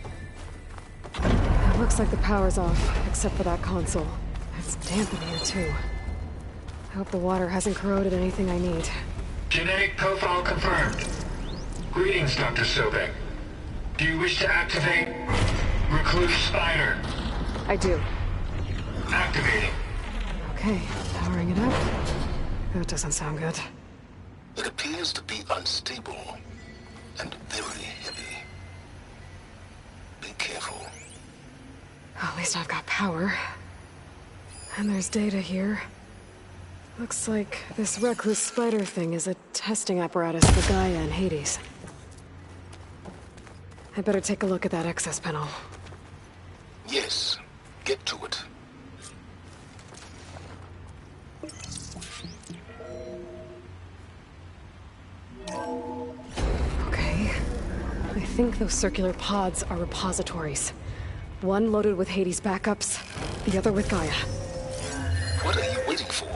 It looks like the power's off, except for that console. It's damp in here, too. I hope the water hasn't corroded anything I need. Genetic profile confirmed. Greetings, Dr. Sobek. Do you wish to activate Recluse Spider? I do. Activating. Okay, powering it up. That doesn't sound good. It appears to be unstable and very heavy. Be careful. At least I've got power. And there's data here. Looks like this Recluse Spider thing is a testing apparatus for Gaia and Hades. I better take a look at that access panel. Yes, get to it. Okay. I think those circular pods are repositories. One loaded with Hades backups, the other with Gaia. What are you waiting for?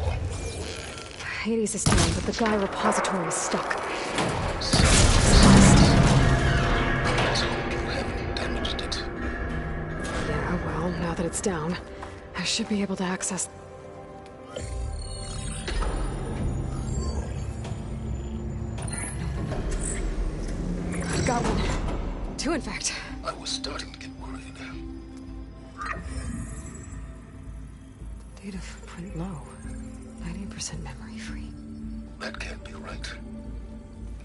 Hades is down, but the Gaia repository is stuck. So you haven't damaged it. Yeah, well, now that it's down, I should be able to access... I've got one. Two, in fact. I was starting to get worried. Data footprint low. 90% memory free. That can't be right.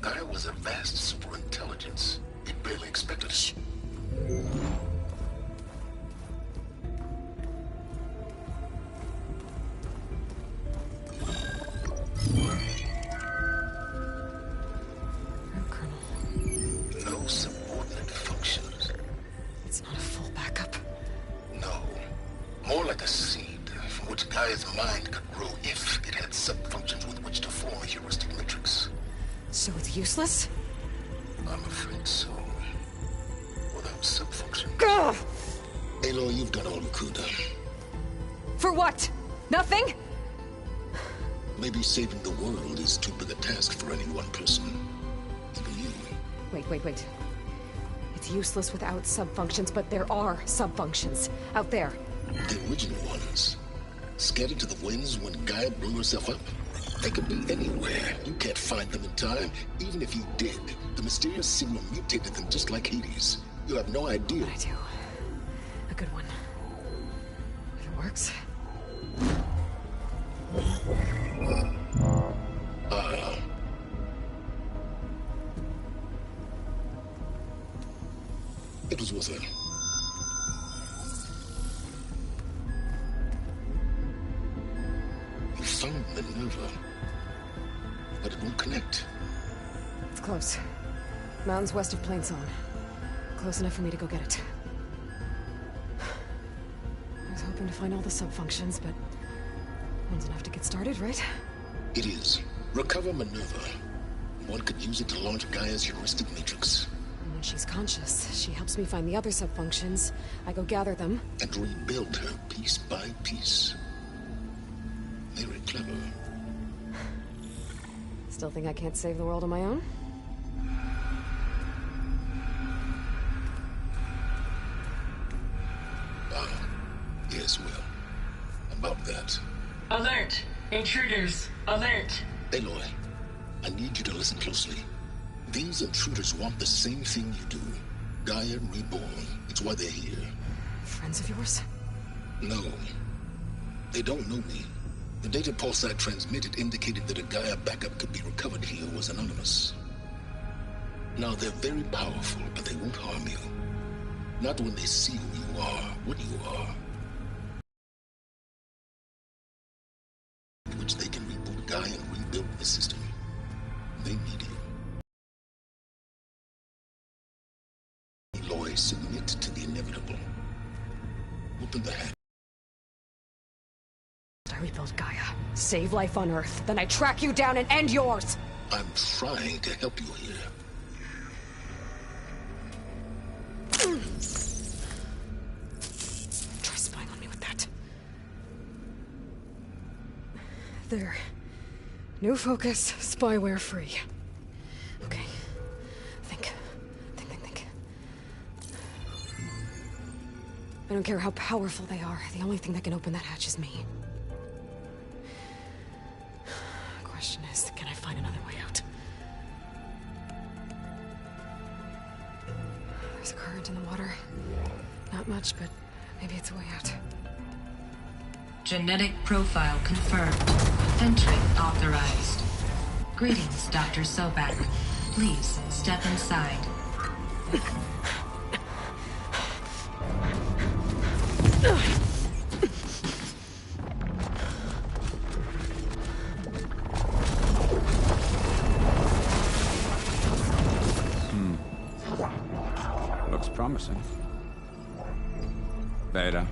Gaia was a vast superintelligence. It barely expected it. No subordinate functions. It's not a full backup. No. More like a seed from which Gaia's mind could grow if it had sub-functions with which to form a heuristic matrix. So it's useless? I'm afraid so. Without sub-functions. Ugh! Aloy, you've done all you could. For what? Nothing? Maybe saving the world is too big a task for any one person. Even you. Wait. It's useless without sub-functions, but there are sub-functions out there. The original ones. Scattered to the winds when Gaia blew herself up. They could be anywhere. You can't find them in time. Even if you did, the mysterious signal mutated them just like Hades. You have no idea. I do. A good one. If it works. It was worth it. You found Minerva, but it won't connect. It's close. Mountains west of Plainsong. Close enough for me to go get it. I was hoping to find all the sub-functions, but one's enough to get started, right? It is. Recover Minerva. One could use it to launch Gaia's heuristic matrix. And when she's conscious, she helps me find the other sub-functions. I go gather them. And rebuild her piece by piece. Very clever. Still think I can't save the world on my own? Yes, well. About that. Alert! Intruders! Alert! Aloy, I need you to listen closely. These intruders want the same thing you do. Gaia reborn. It's why they're here. Friends of yours? No. They don't know me. The data pulse I transmitted indicated that a Gaia backup could be recovered here was anonymous. Now, they're very powerful, but they won't harm you. Not when they see who you are, what you are. Which they can reboot Gaia and rebuild the system. They need you. Aloy, submit to the inevitable. open the hatch. I rebuild Gaia, save life on Earth, then I track you down and end yours! I'm trying to help you here. Try spying on me with that. There. New focus, spyware free. Okay. Think. I don't care how powerful they are. The only thing that can open that hatch is me. Question is, can I find another way out? There's a current in the water. Not much, but maybe it's a way out. Genetic profile confirmed. Entry authorized. Greetings, Dr. Sobek. Please step inside. Looks promising. Beta.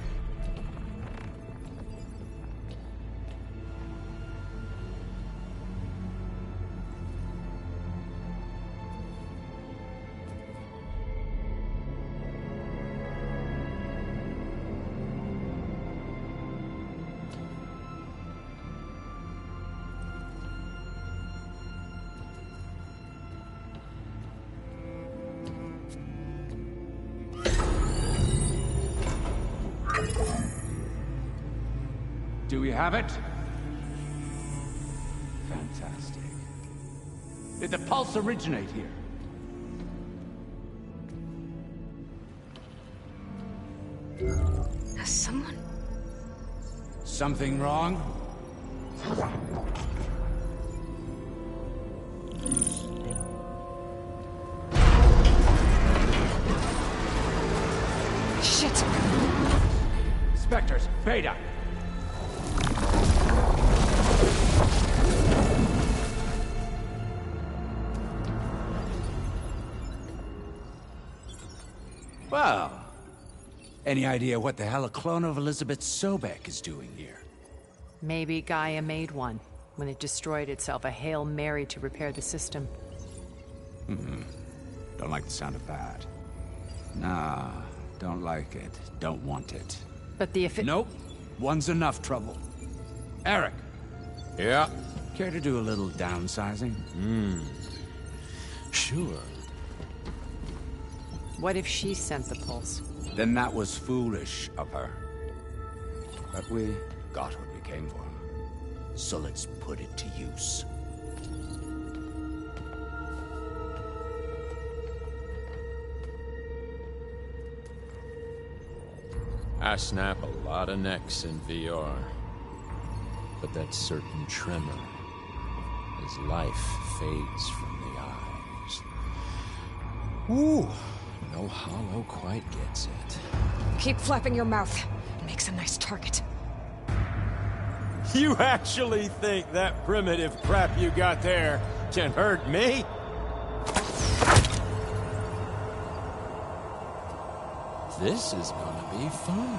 Do we have it? Fantastic. Did the pulse originate here? Has someone... Something wrong? Shit! Spectres, Beta! Well, any idea what the hell a clone of Elizabeth Sobek is doing here? Maybe Gaia made one when it destroyed itself, a Hail Mary to repair the system. Don't like the sound of that. Nah, don't like it. Don't want it. But the Nope. One's enough trouble. Eric. Yeah? Care to do a little downsizing? Sure. What if she sent the pulse? Then that was foolish of her. But we got what we came for. So let's put it to use. I snap a lot of necks in VR. But that certain tremor as life fades from the eyes. Ooh, no hollow quite gets it. Keep flapping your mouth. Makes a nice target. You actually think that primitive crap you got there can hurt me? This is gonna be fun.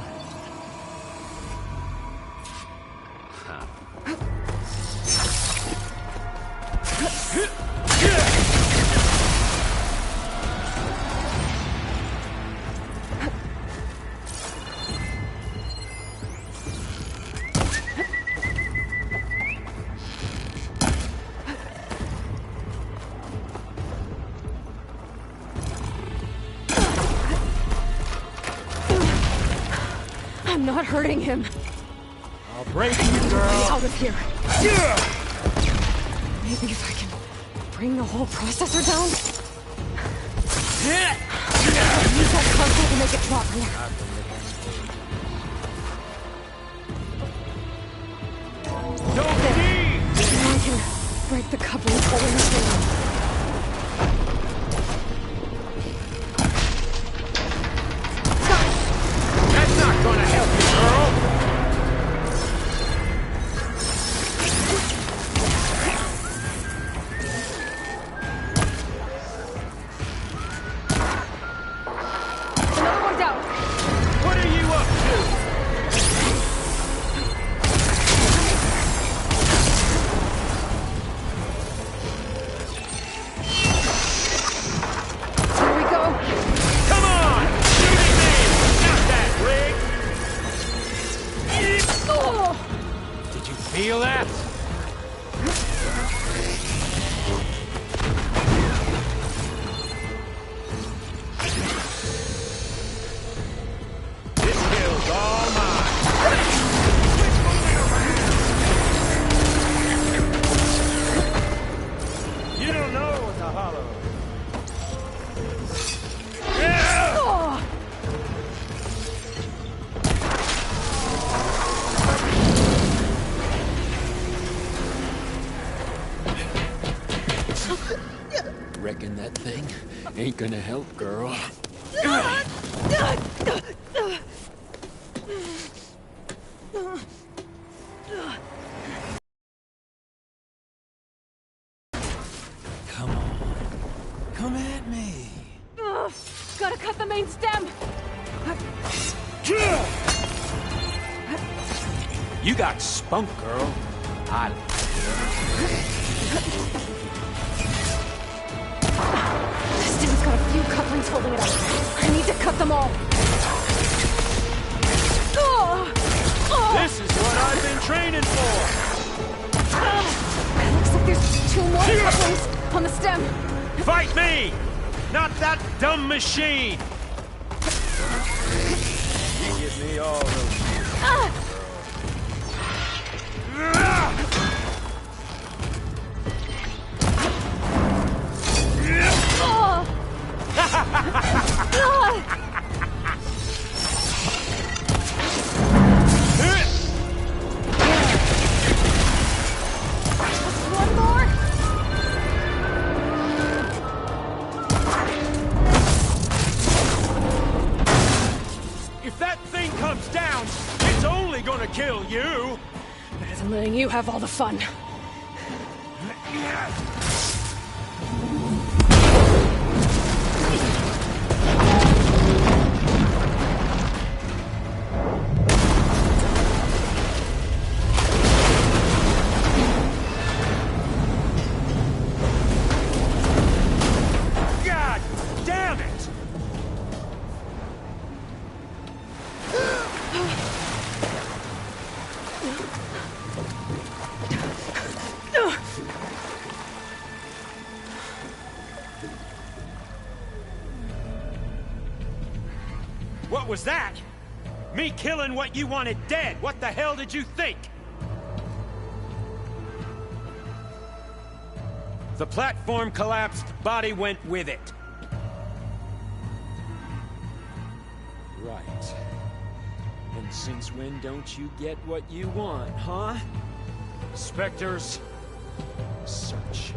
I'm not hurting him. I'll break you, girl. Get out of here. Maybe if I can bring the whole processor down? Use that console to make it drop more. Now I can break the cover and pull in. Not gonna help you, girl! Another one down! What are you up to? Reckon that thing ain't gonna help, girl. Come on. Come at me. Gotta cut the main stem! You got spunk, girl. This stem's got a few couplings holding it up. I need to cut them all. This is what I've been training for. Looks like there's 2 more couplings on the stem. Fight me, not that dumb machine. You give me all those. One more. If that thing comes down, it's only gonna kill you. Better than letting you have all the fun. God damn it! What was that? Me killing what you wanted dead. What the hell did you think? The platform collapsed, body went with it. Right. And since when don't you get what you want, huh? Spectres, search.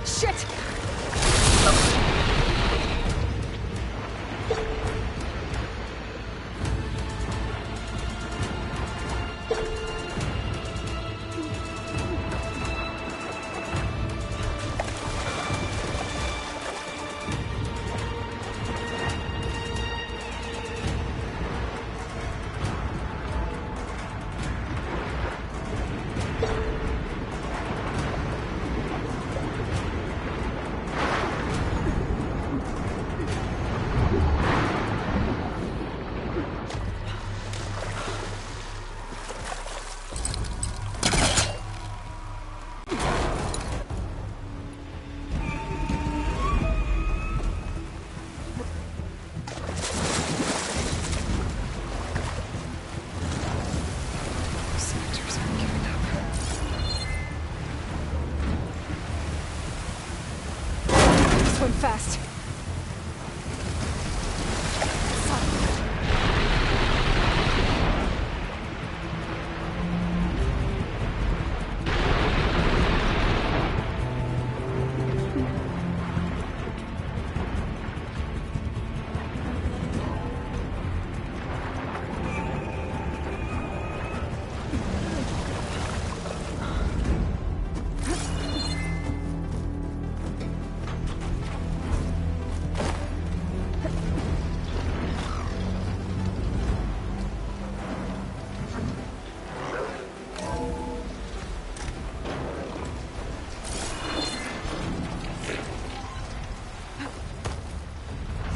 Shit! Swim fast.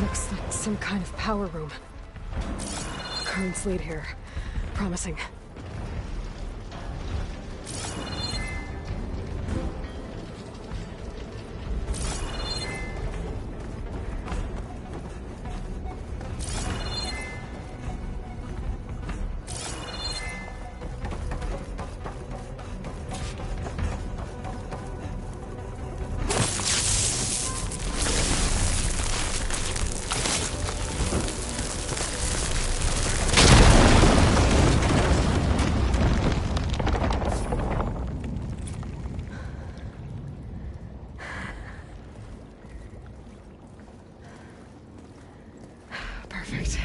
Looks like some kind of power room. Currents lead here. Promising. Perfect.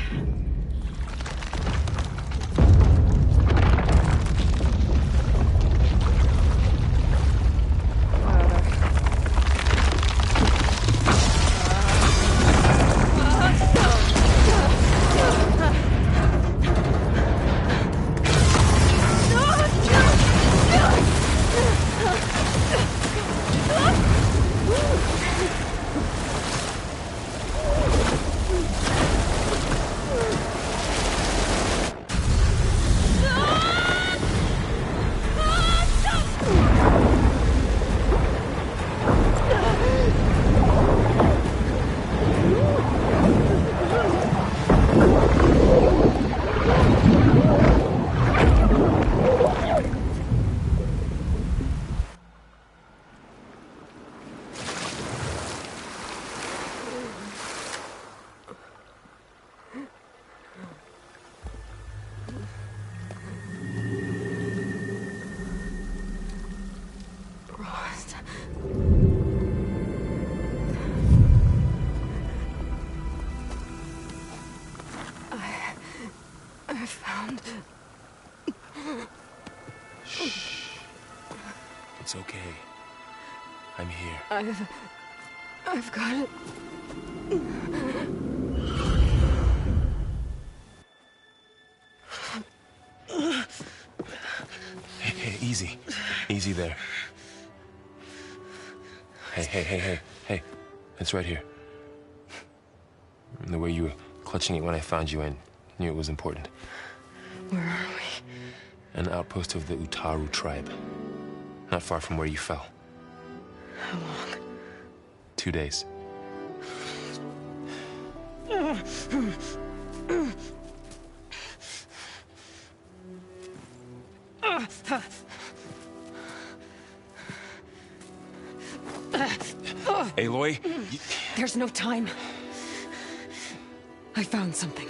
I found... Shh. It's okay. I'm here. I've got it. Hey, easy. Easy there. Hey. It's right here. The way you were clutching it when I found you, I knew it was important. Where are we? An outpost of the Utaru tribe. Not far from where you fell. How long? 2 days. Aloy? There's no time. I found something.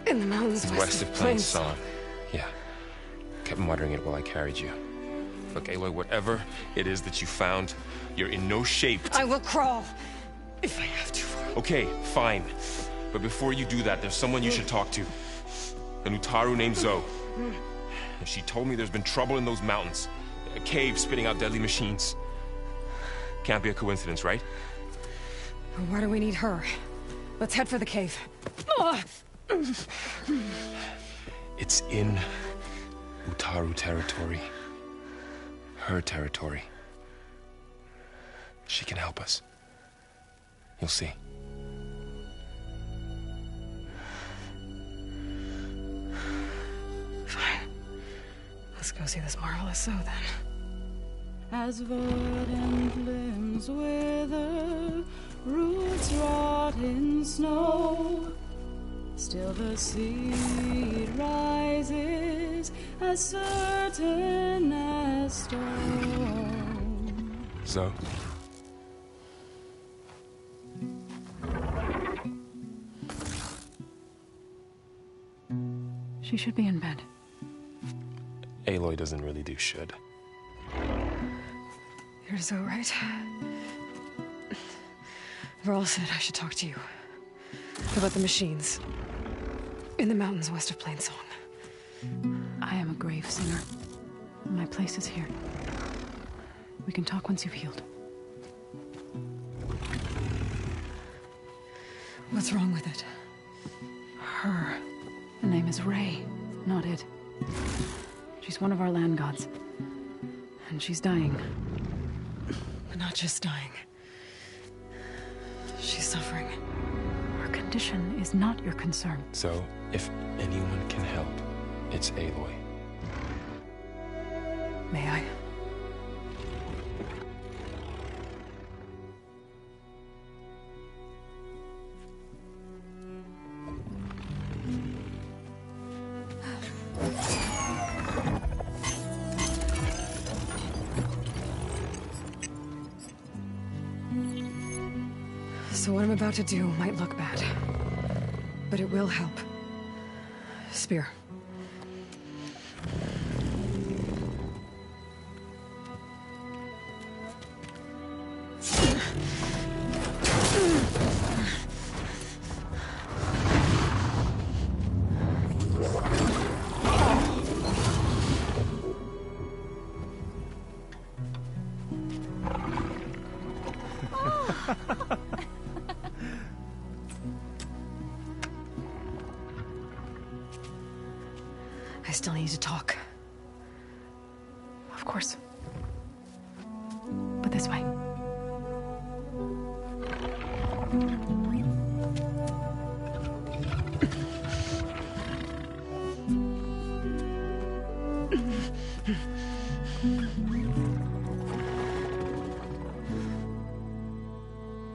In the mountains West of Plain Song. Yeah. Kept muttering it while I carried you. Look, Aloy, whatever it is that you found, you're in no shape to... I will crawl, if I have to. Okay, fine. But before you do that, there's someone you should talk to. An Utaru named Zoe. And she told me there's been trouble in those mountains. A cave spitting out deadly machines. Can't be a coincidence, right? Why do we need her? Let's head for the cave. It's in Utaru territory. Her territory. She can help us. You'll see. Fine. Let's go see this marvelous Zoe then. As verdant limbs wither, roots rot in snow, still the seed rises as certain as stone. Zoe? She should be in bed. Aloy doesn't really do should. You're so right. Varl said I should talk to you. About the machines. In the mountains west of Plain Song. I am a grave singer. My place is here. We can talk once you've healed. What's wrong with it? Her. The name is Ray, not it. She's one of our land gods. And she's dying. But not just dying. She's suffering. Her condition is not your concern. So, if anyone can help, it's Aloy. May I? So what I'm about to do might look bad, but it will help. Spear. I still need to talk. Of course. But this way.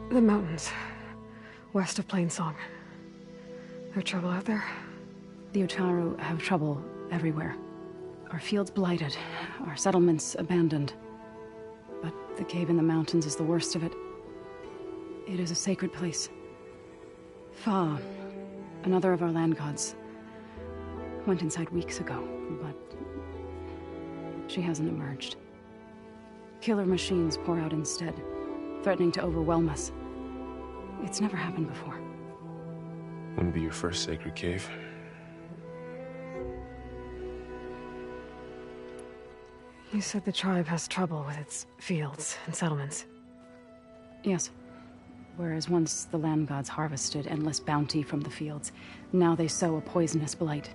The mountains, west of Plainsong. There trouble out there? The Utaru have trouble everywhere. Our fields blighted, our settlements abandoned. But the cave in the mountains is the worst of it. It is a sacred place. Fa, another of our land gods, went inside weeks ago, but she hasn't emerged. Killer machines pour out instead, threatening to overwhelm us. It's never happened before. Wouldn't be your first sacred cave. You said the tribe has trouble with its fields and settlements. Yes. Whereas once the land gods harvested endless bounty from the fields, now they sow a poisonous blight.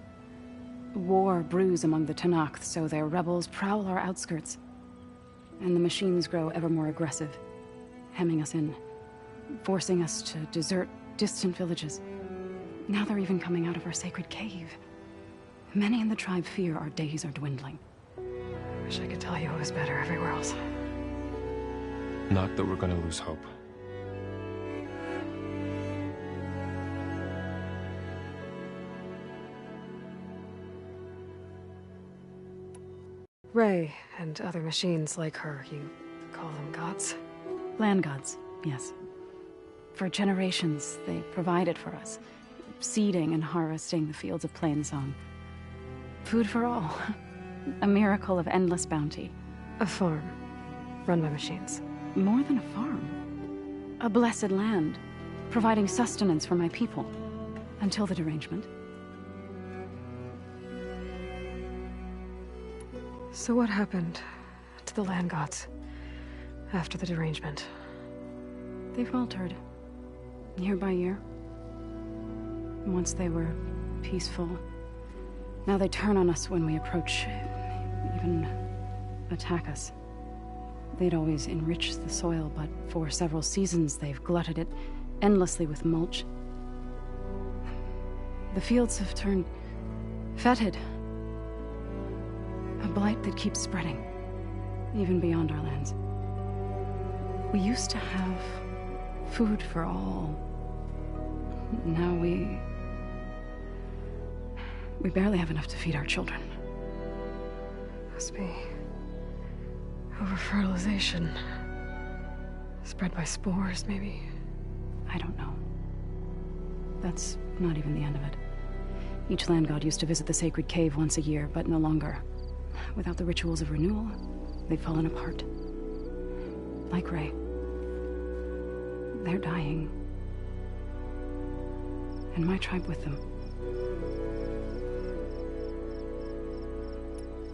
War brews among the Tenakth, so their rebels prowl our outskirts. And the machines grow ever more aggressive, hemming us in, forcing us to desert distant villages. Now they're even coming out of our sacred cave. Many in the tribe fear our days are dwindling. Wish I could tell you it was better everywhere else. Not that we're gonna lose hope. Ray and other machines like her, you call them gods? Land gods, yes. For generations, they provided for us, seeding and harvesting the fields of Plainsong. Food for all. A miracle of endless bounty. A farm, run by machines. More than a farm. A blessed land, providing sustenance for my people. Until the derangement. So what happened to the land gods after the derangement? They faltered, year by year. Once they were peaceful. Now they turn on us when we approach, even attack us. They'd always enriched the soil, but for several seasons they've glutted it endlessly with mulch. The fields have turned fetid. A blight that keeps spreading, even beyond our lands. We used to have food for all. Now we barely have enough to feed our children. Must be over-fertilization. Spread by spores, maybe? I don't know. That's not even the end of it. Each land god used to visit the sacred cave once a year, but no longer. Without the rituals of renewal, they've fallen apart. Like Ray. They're dying. And my tribe with them.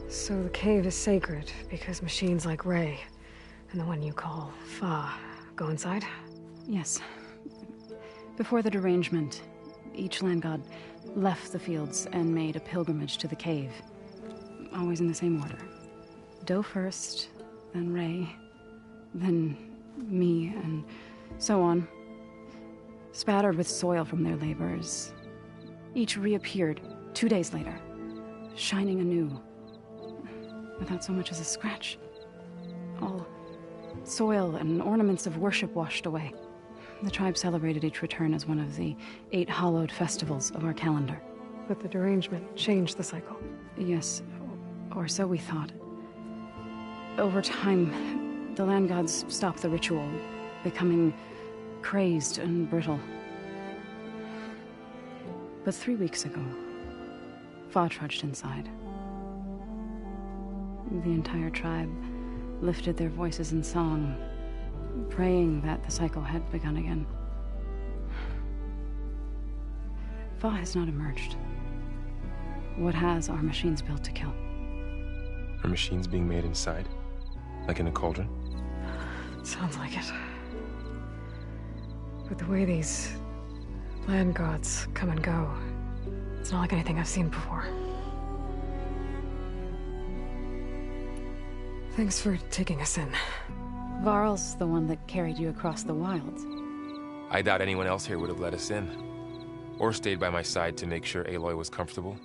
So the cave is sacred because machines like Ray and the one you call Fa go inside? Yes. Before the derangement, each land god left the fields and made a pilgrimage to the cave. Always in the same order. Do first, then Ray, then me, and so on. spattered with soil from their labors. Each reappeared 2 days later, shining anew, without so much as a scratch. All soil and ornaments of worship washed away. The tribe celebrated each return as one of the 8 hallowed festivals of our calendar. But the derangement changed the cycle. Yes, or so we thought. Over time, the land gods stopped the ritual, becoming crazed and brittle. But 3 weeks ago, Fa trudged inside. The entire tribe lifted their voices in song, praying that the cycle had begun again. Fa has not emerged. What has are machines built to kill. Are machines being made inside? Like in a cauldron? Sounds like it. But the way these land gods come and go, it's not like anything I've seen before. Thanks for taking us in. Varl's the one that carried you across the wilds. I doubt anyone else here would have let us in. Or stayed by my side to make sure Aloy was comfortable.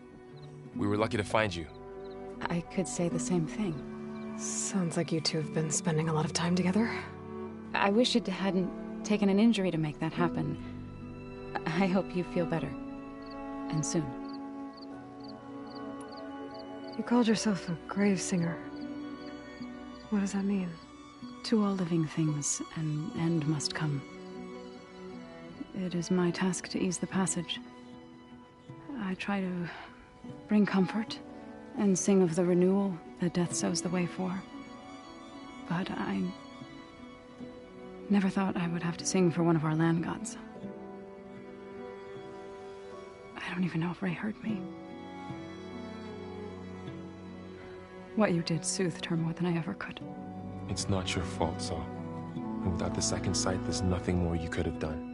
We were lucky to find you. I could say the same thing. Sounds like you two have been spending a lot of time together. I wish it hadn't taken an injury to make that happen. I hope you feel better. And soon. You called yourself a grave singer. What does that mean? To all living things, an end must come. It is my task to ease the passage. I try to bring comfort and sing of the renewal that death sows the way for. But I never thought I would have to sing for one of our land gods. I don't even know if Ray heard me. What you did soothed her more than I ever could. It's not your fault, so. And without the second sight, there's nothing more you could have done.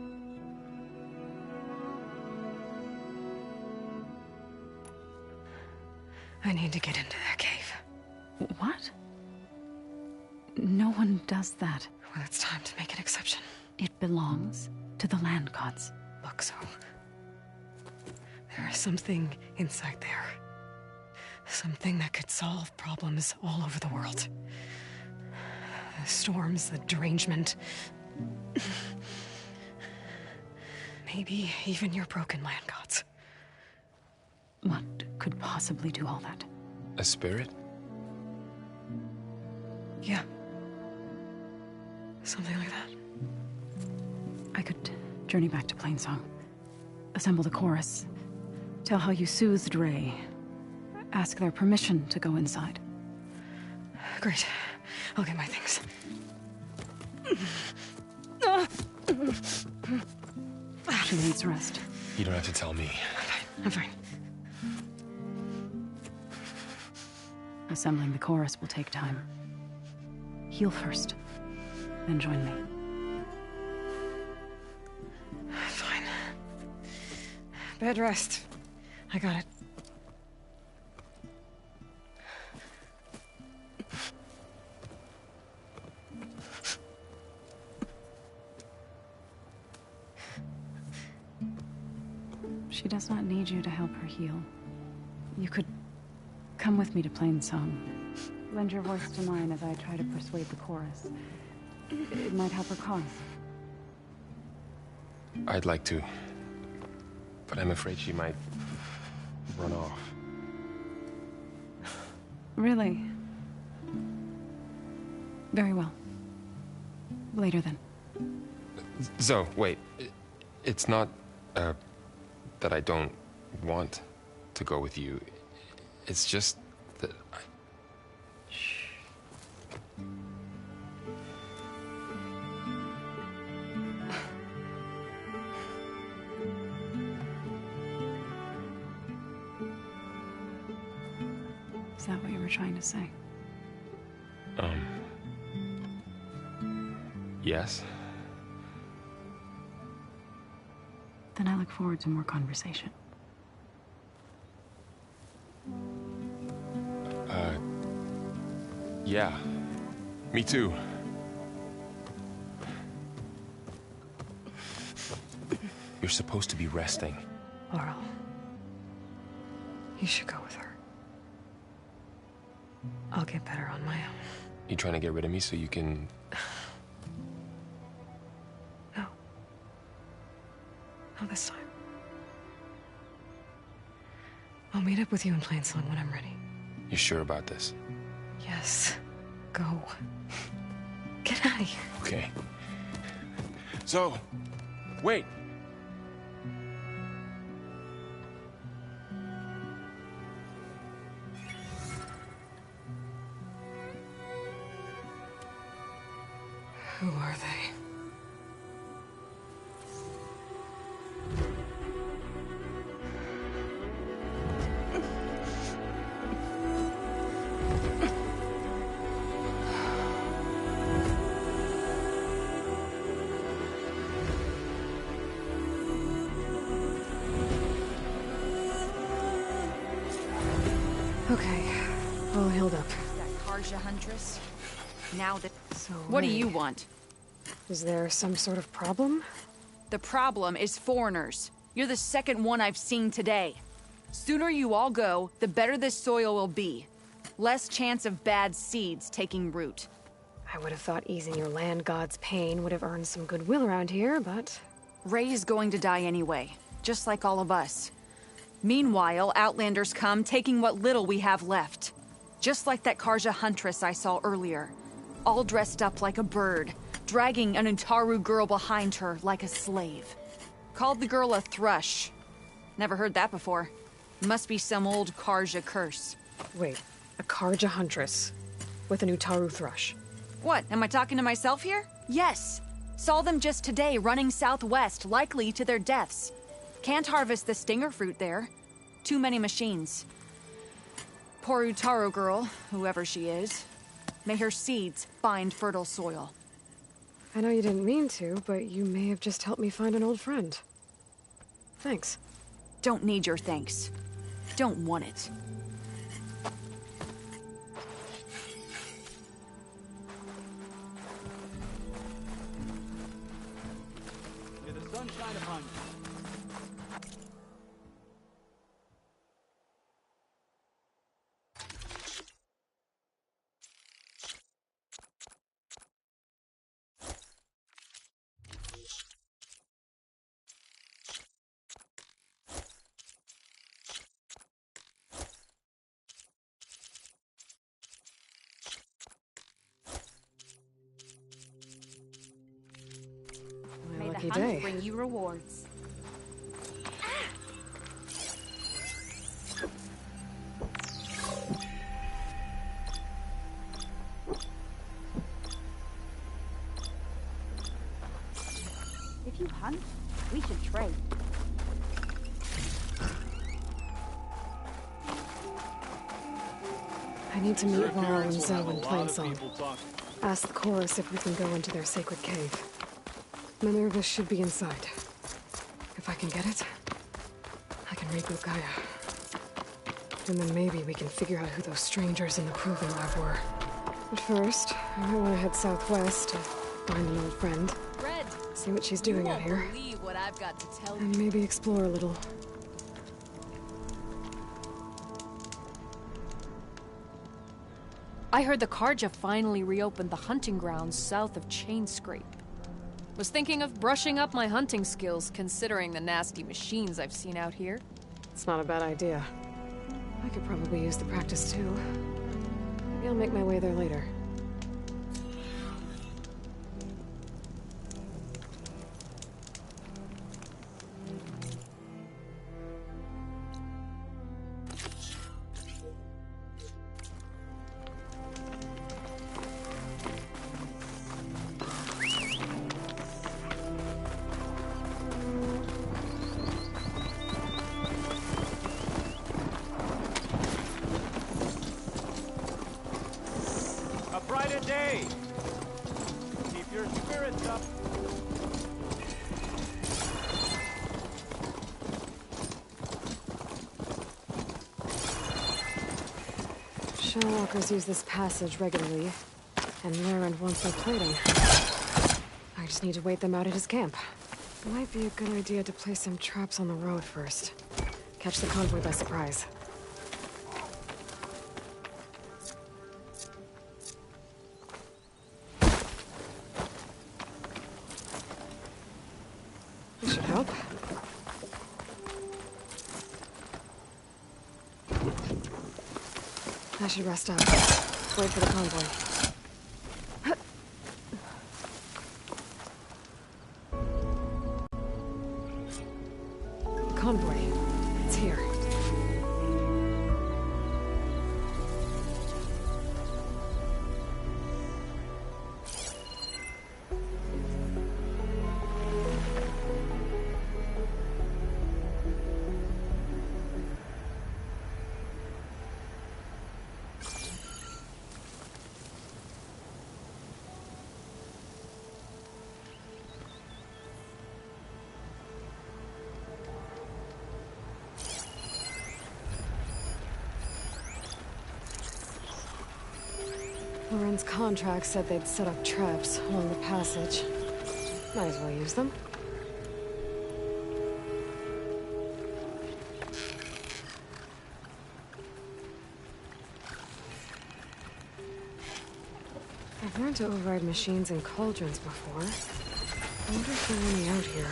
I need to get into that cave. What? No one does that. Well, it's time to make an exception. It belongs to the land gods. Look, so there is something inside there. Something that could solve problems all over the world. The storms, the derangement. Maybe even your broken land gods. What could possibly do all that? A spirit? Yeah. Something like that. I could journey back to Plainsong. Assemble the chorus. Tell how you soothed Ray. Ask their permission to go inside. Great. I'll get my things. She needs rest. You don't have to tell me. I'm fine. Assembling the chorus will take time. Heal first, then join me. Fine. Bed rest. I got it. She does not need you to help her heal. You could come with me to Plainsong. Lend your voice to mine as I try to persuade the chorus. It might help her cause. I'd like to. But I'm afraid she might run off. Really? Very well. Later then. Zoe, wait. It's not, that I don't want to go with you. It's just that I... Shh. Is that what you were trying to say? Yes. Then I look forward to more conversation. Yeah. Me too. You're supposed to be resting. Laurel, you should go with her. I'll get better on my own. You trying to get rid of me so you can... No. Not this time. I'll meet up with you in Plainsong when I'm ready. You sure about this? Yes. Go. Get out of here. Okay. So, wait. Who are they? Okay, all healed up. That Karja Huntress? Now that... So what do wait. you want? Is there some sort of problem? The problem is foreigners. You're the second one I've seen today. Sooner you all go, the better this soil will be. Less chance of bad seeds taking root. I would have thought easing your land god's pain would have earned some goodwill around here, but... Ray is going to die anyway, just like all of us. Meanwhile, Outlanders come, taking what little we have left. Just like that Karja Huntress I saw earlier. All dressed up like a bird, dragging an Utaru girl behind her like a slave. Called the girl a thrush. Never heard that before. Must be some old Karja curse. Wait, a Karja Huntress with an Utaru thrush. What, am I talking to myself here? Yes. Saw them just today running southwest, likely to their deaths. Can't harvest the stinger fruit there. Too many machines. Poor Utaru girl, whoever she is. May her seeds find fertile soil. I know you didn't mean to, but you may have just helped me find an old friend. Thanks. Don't need your thanks. Don't want it. May the sun shine upon you. May the lucky hunt day. bring you rewards. If you hunt, we should trade. I need to meet Laurel and Zoe in Plainsong. Ask the chorus if we can go into their sacred cave. Minerva should be inside. If I can get it, I can reboot Gaia. And then maybe we can figure out who those strangers in the proving lab were. But first, I might want to head southwest to find an old friend. Red, See what she's doing you out won't here. believe what I've got to tell you. And maybe explore a little. I heard the Karja finally reopened the hunting grounds south of Chainscrape. Was thinking of brushing up my hunting skills, considering the nasty machines I've seen out here. It's not a bad idea. I could probably use the practice too. Maybe I'll make my way there later. A brighter day. Keep your spirits up. Shellwalkers use this passage regularly, and Larend wants their plating. I just need to wait them out at his camp. Might be a good idea to place some traps on the road first. Catch the convoy by surprise. This should help. I should rest up. Wait for the convoy. Convoy. It's here. Lauren's contract said they'd set up traps along the passage. Might as well use them. I've learned to override machines and cauldrons before. I wonder if there are any out here.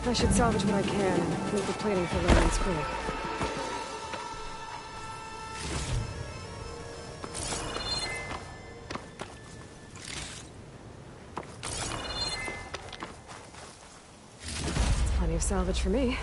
I should salvage what I can and move the plating for Lauren's crew. That's plenty of salvage for me.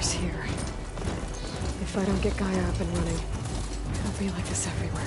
Whatever's here. If I don't get Gaia up and running, it'll be like this everywhere.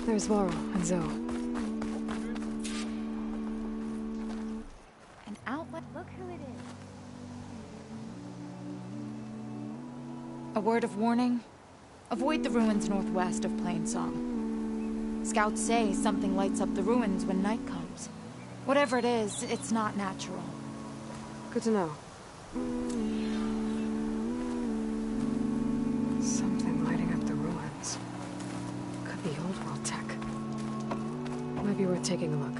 There's Varro and Zoe. An outlet? Look who it is. A word of warning. Avoid the ruins northwest of Plainsong. Scouts say something lights up the ruins when night comes. Whatever it is, it's not natural. Good to know. Something lighting up the ruins. Could be old world tech. Might be worth taking a look.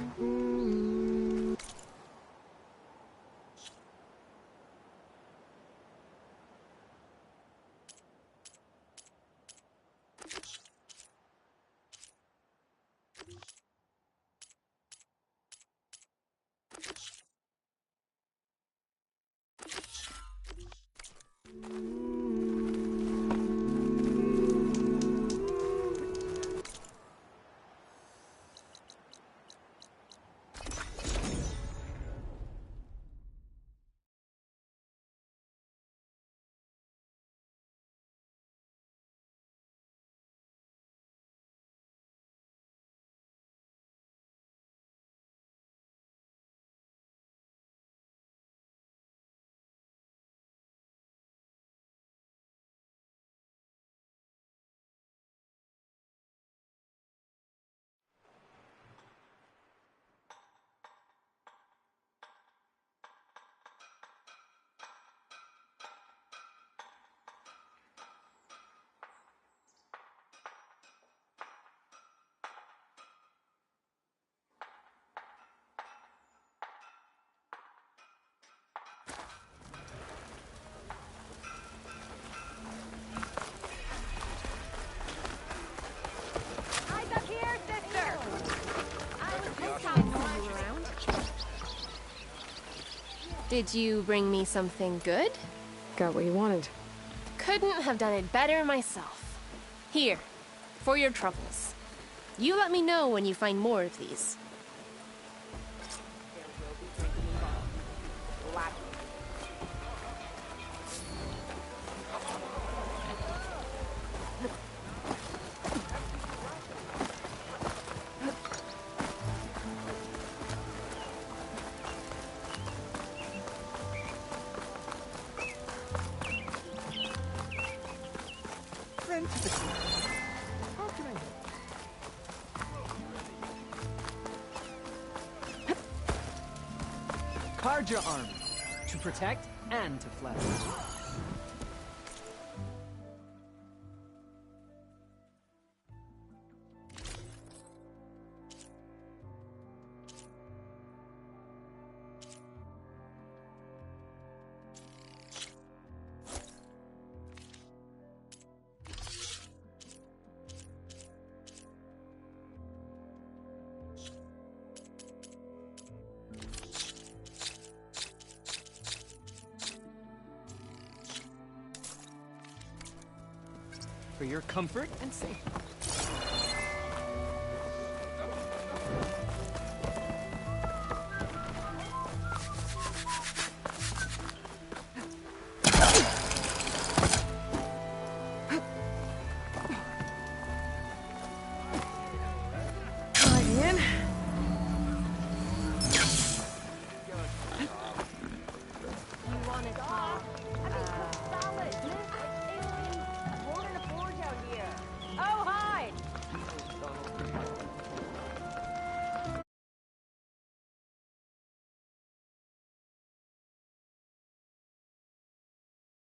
Did you bring me something good? Got what you wanted. Couldn't have done it better myself. Here, for your troubles. You let me know when you find more of these. Karja armor, to protect and to flesh. For your comfort and safety.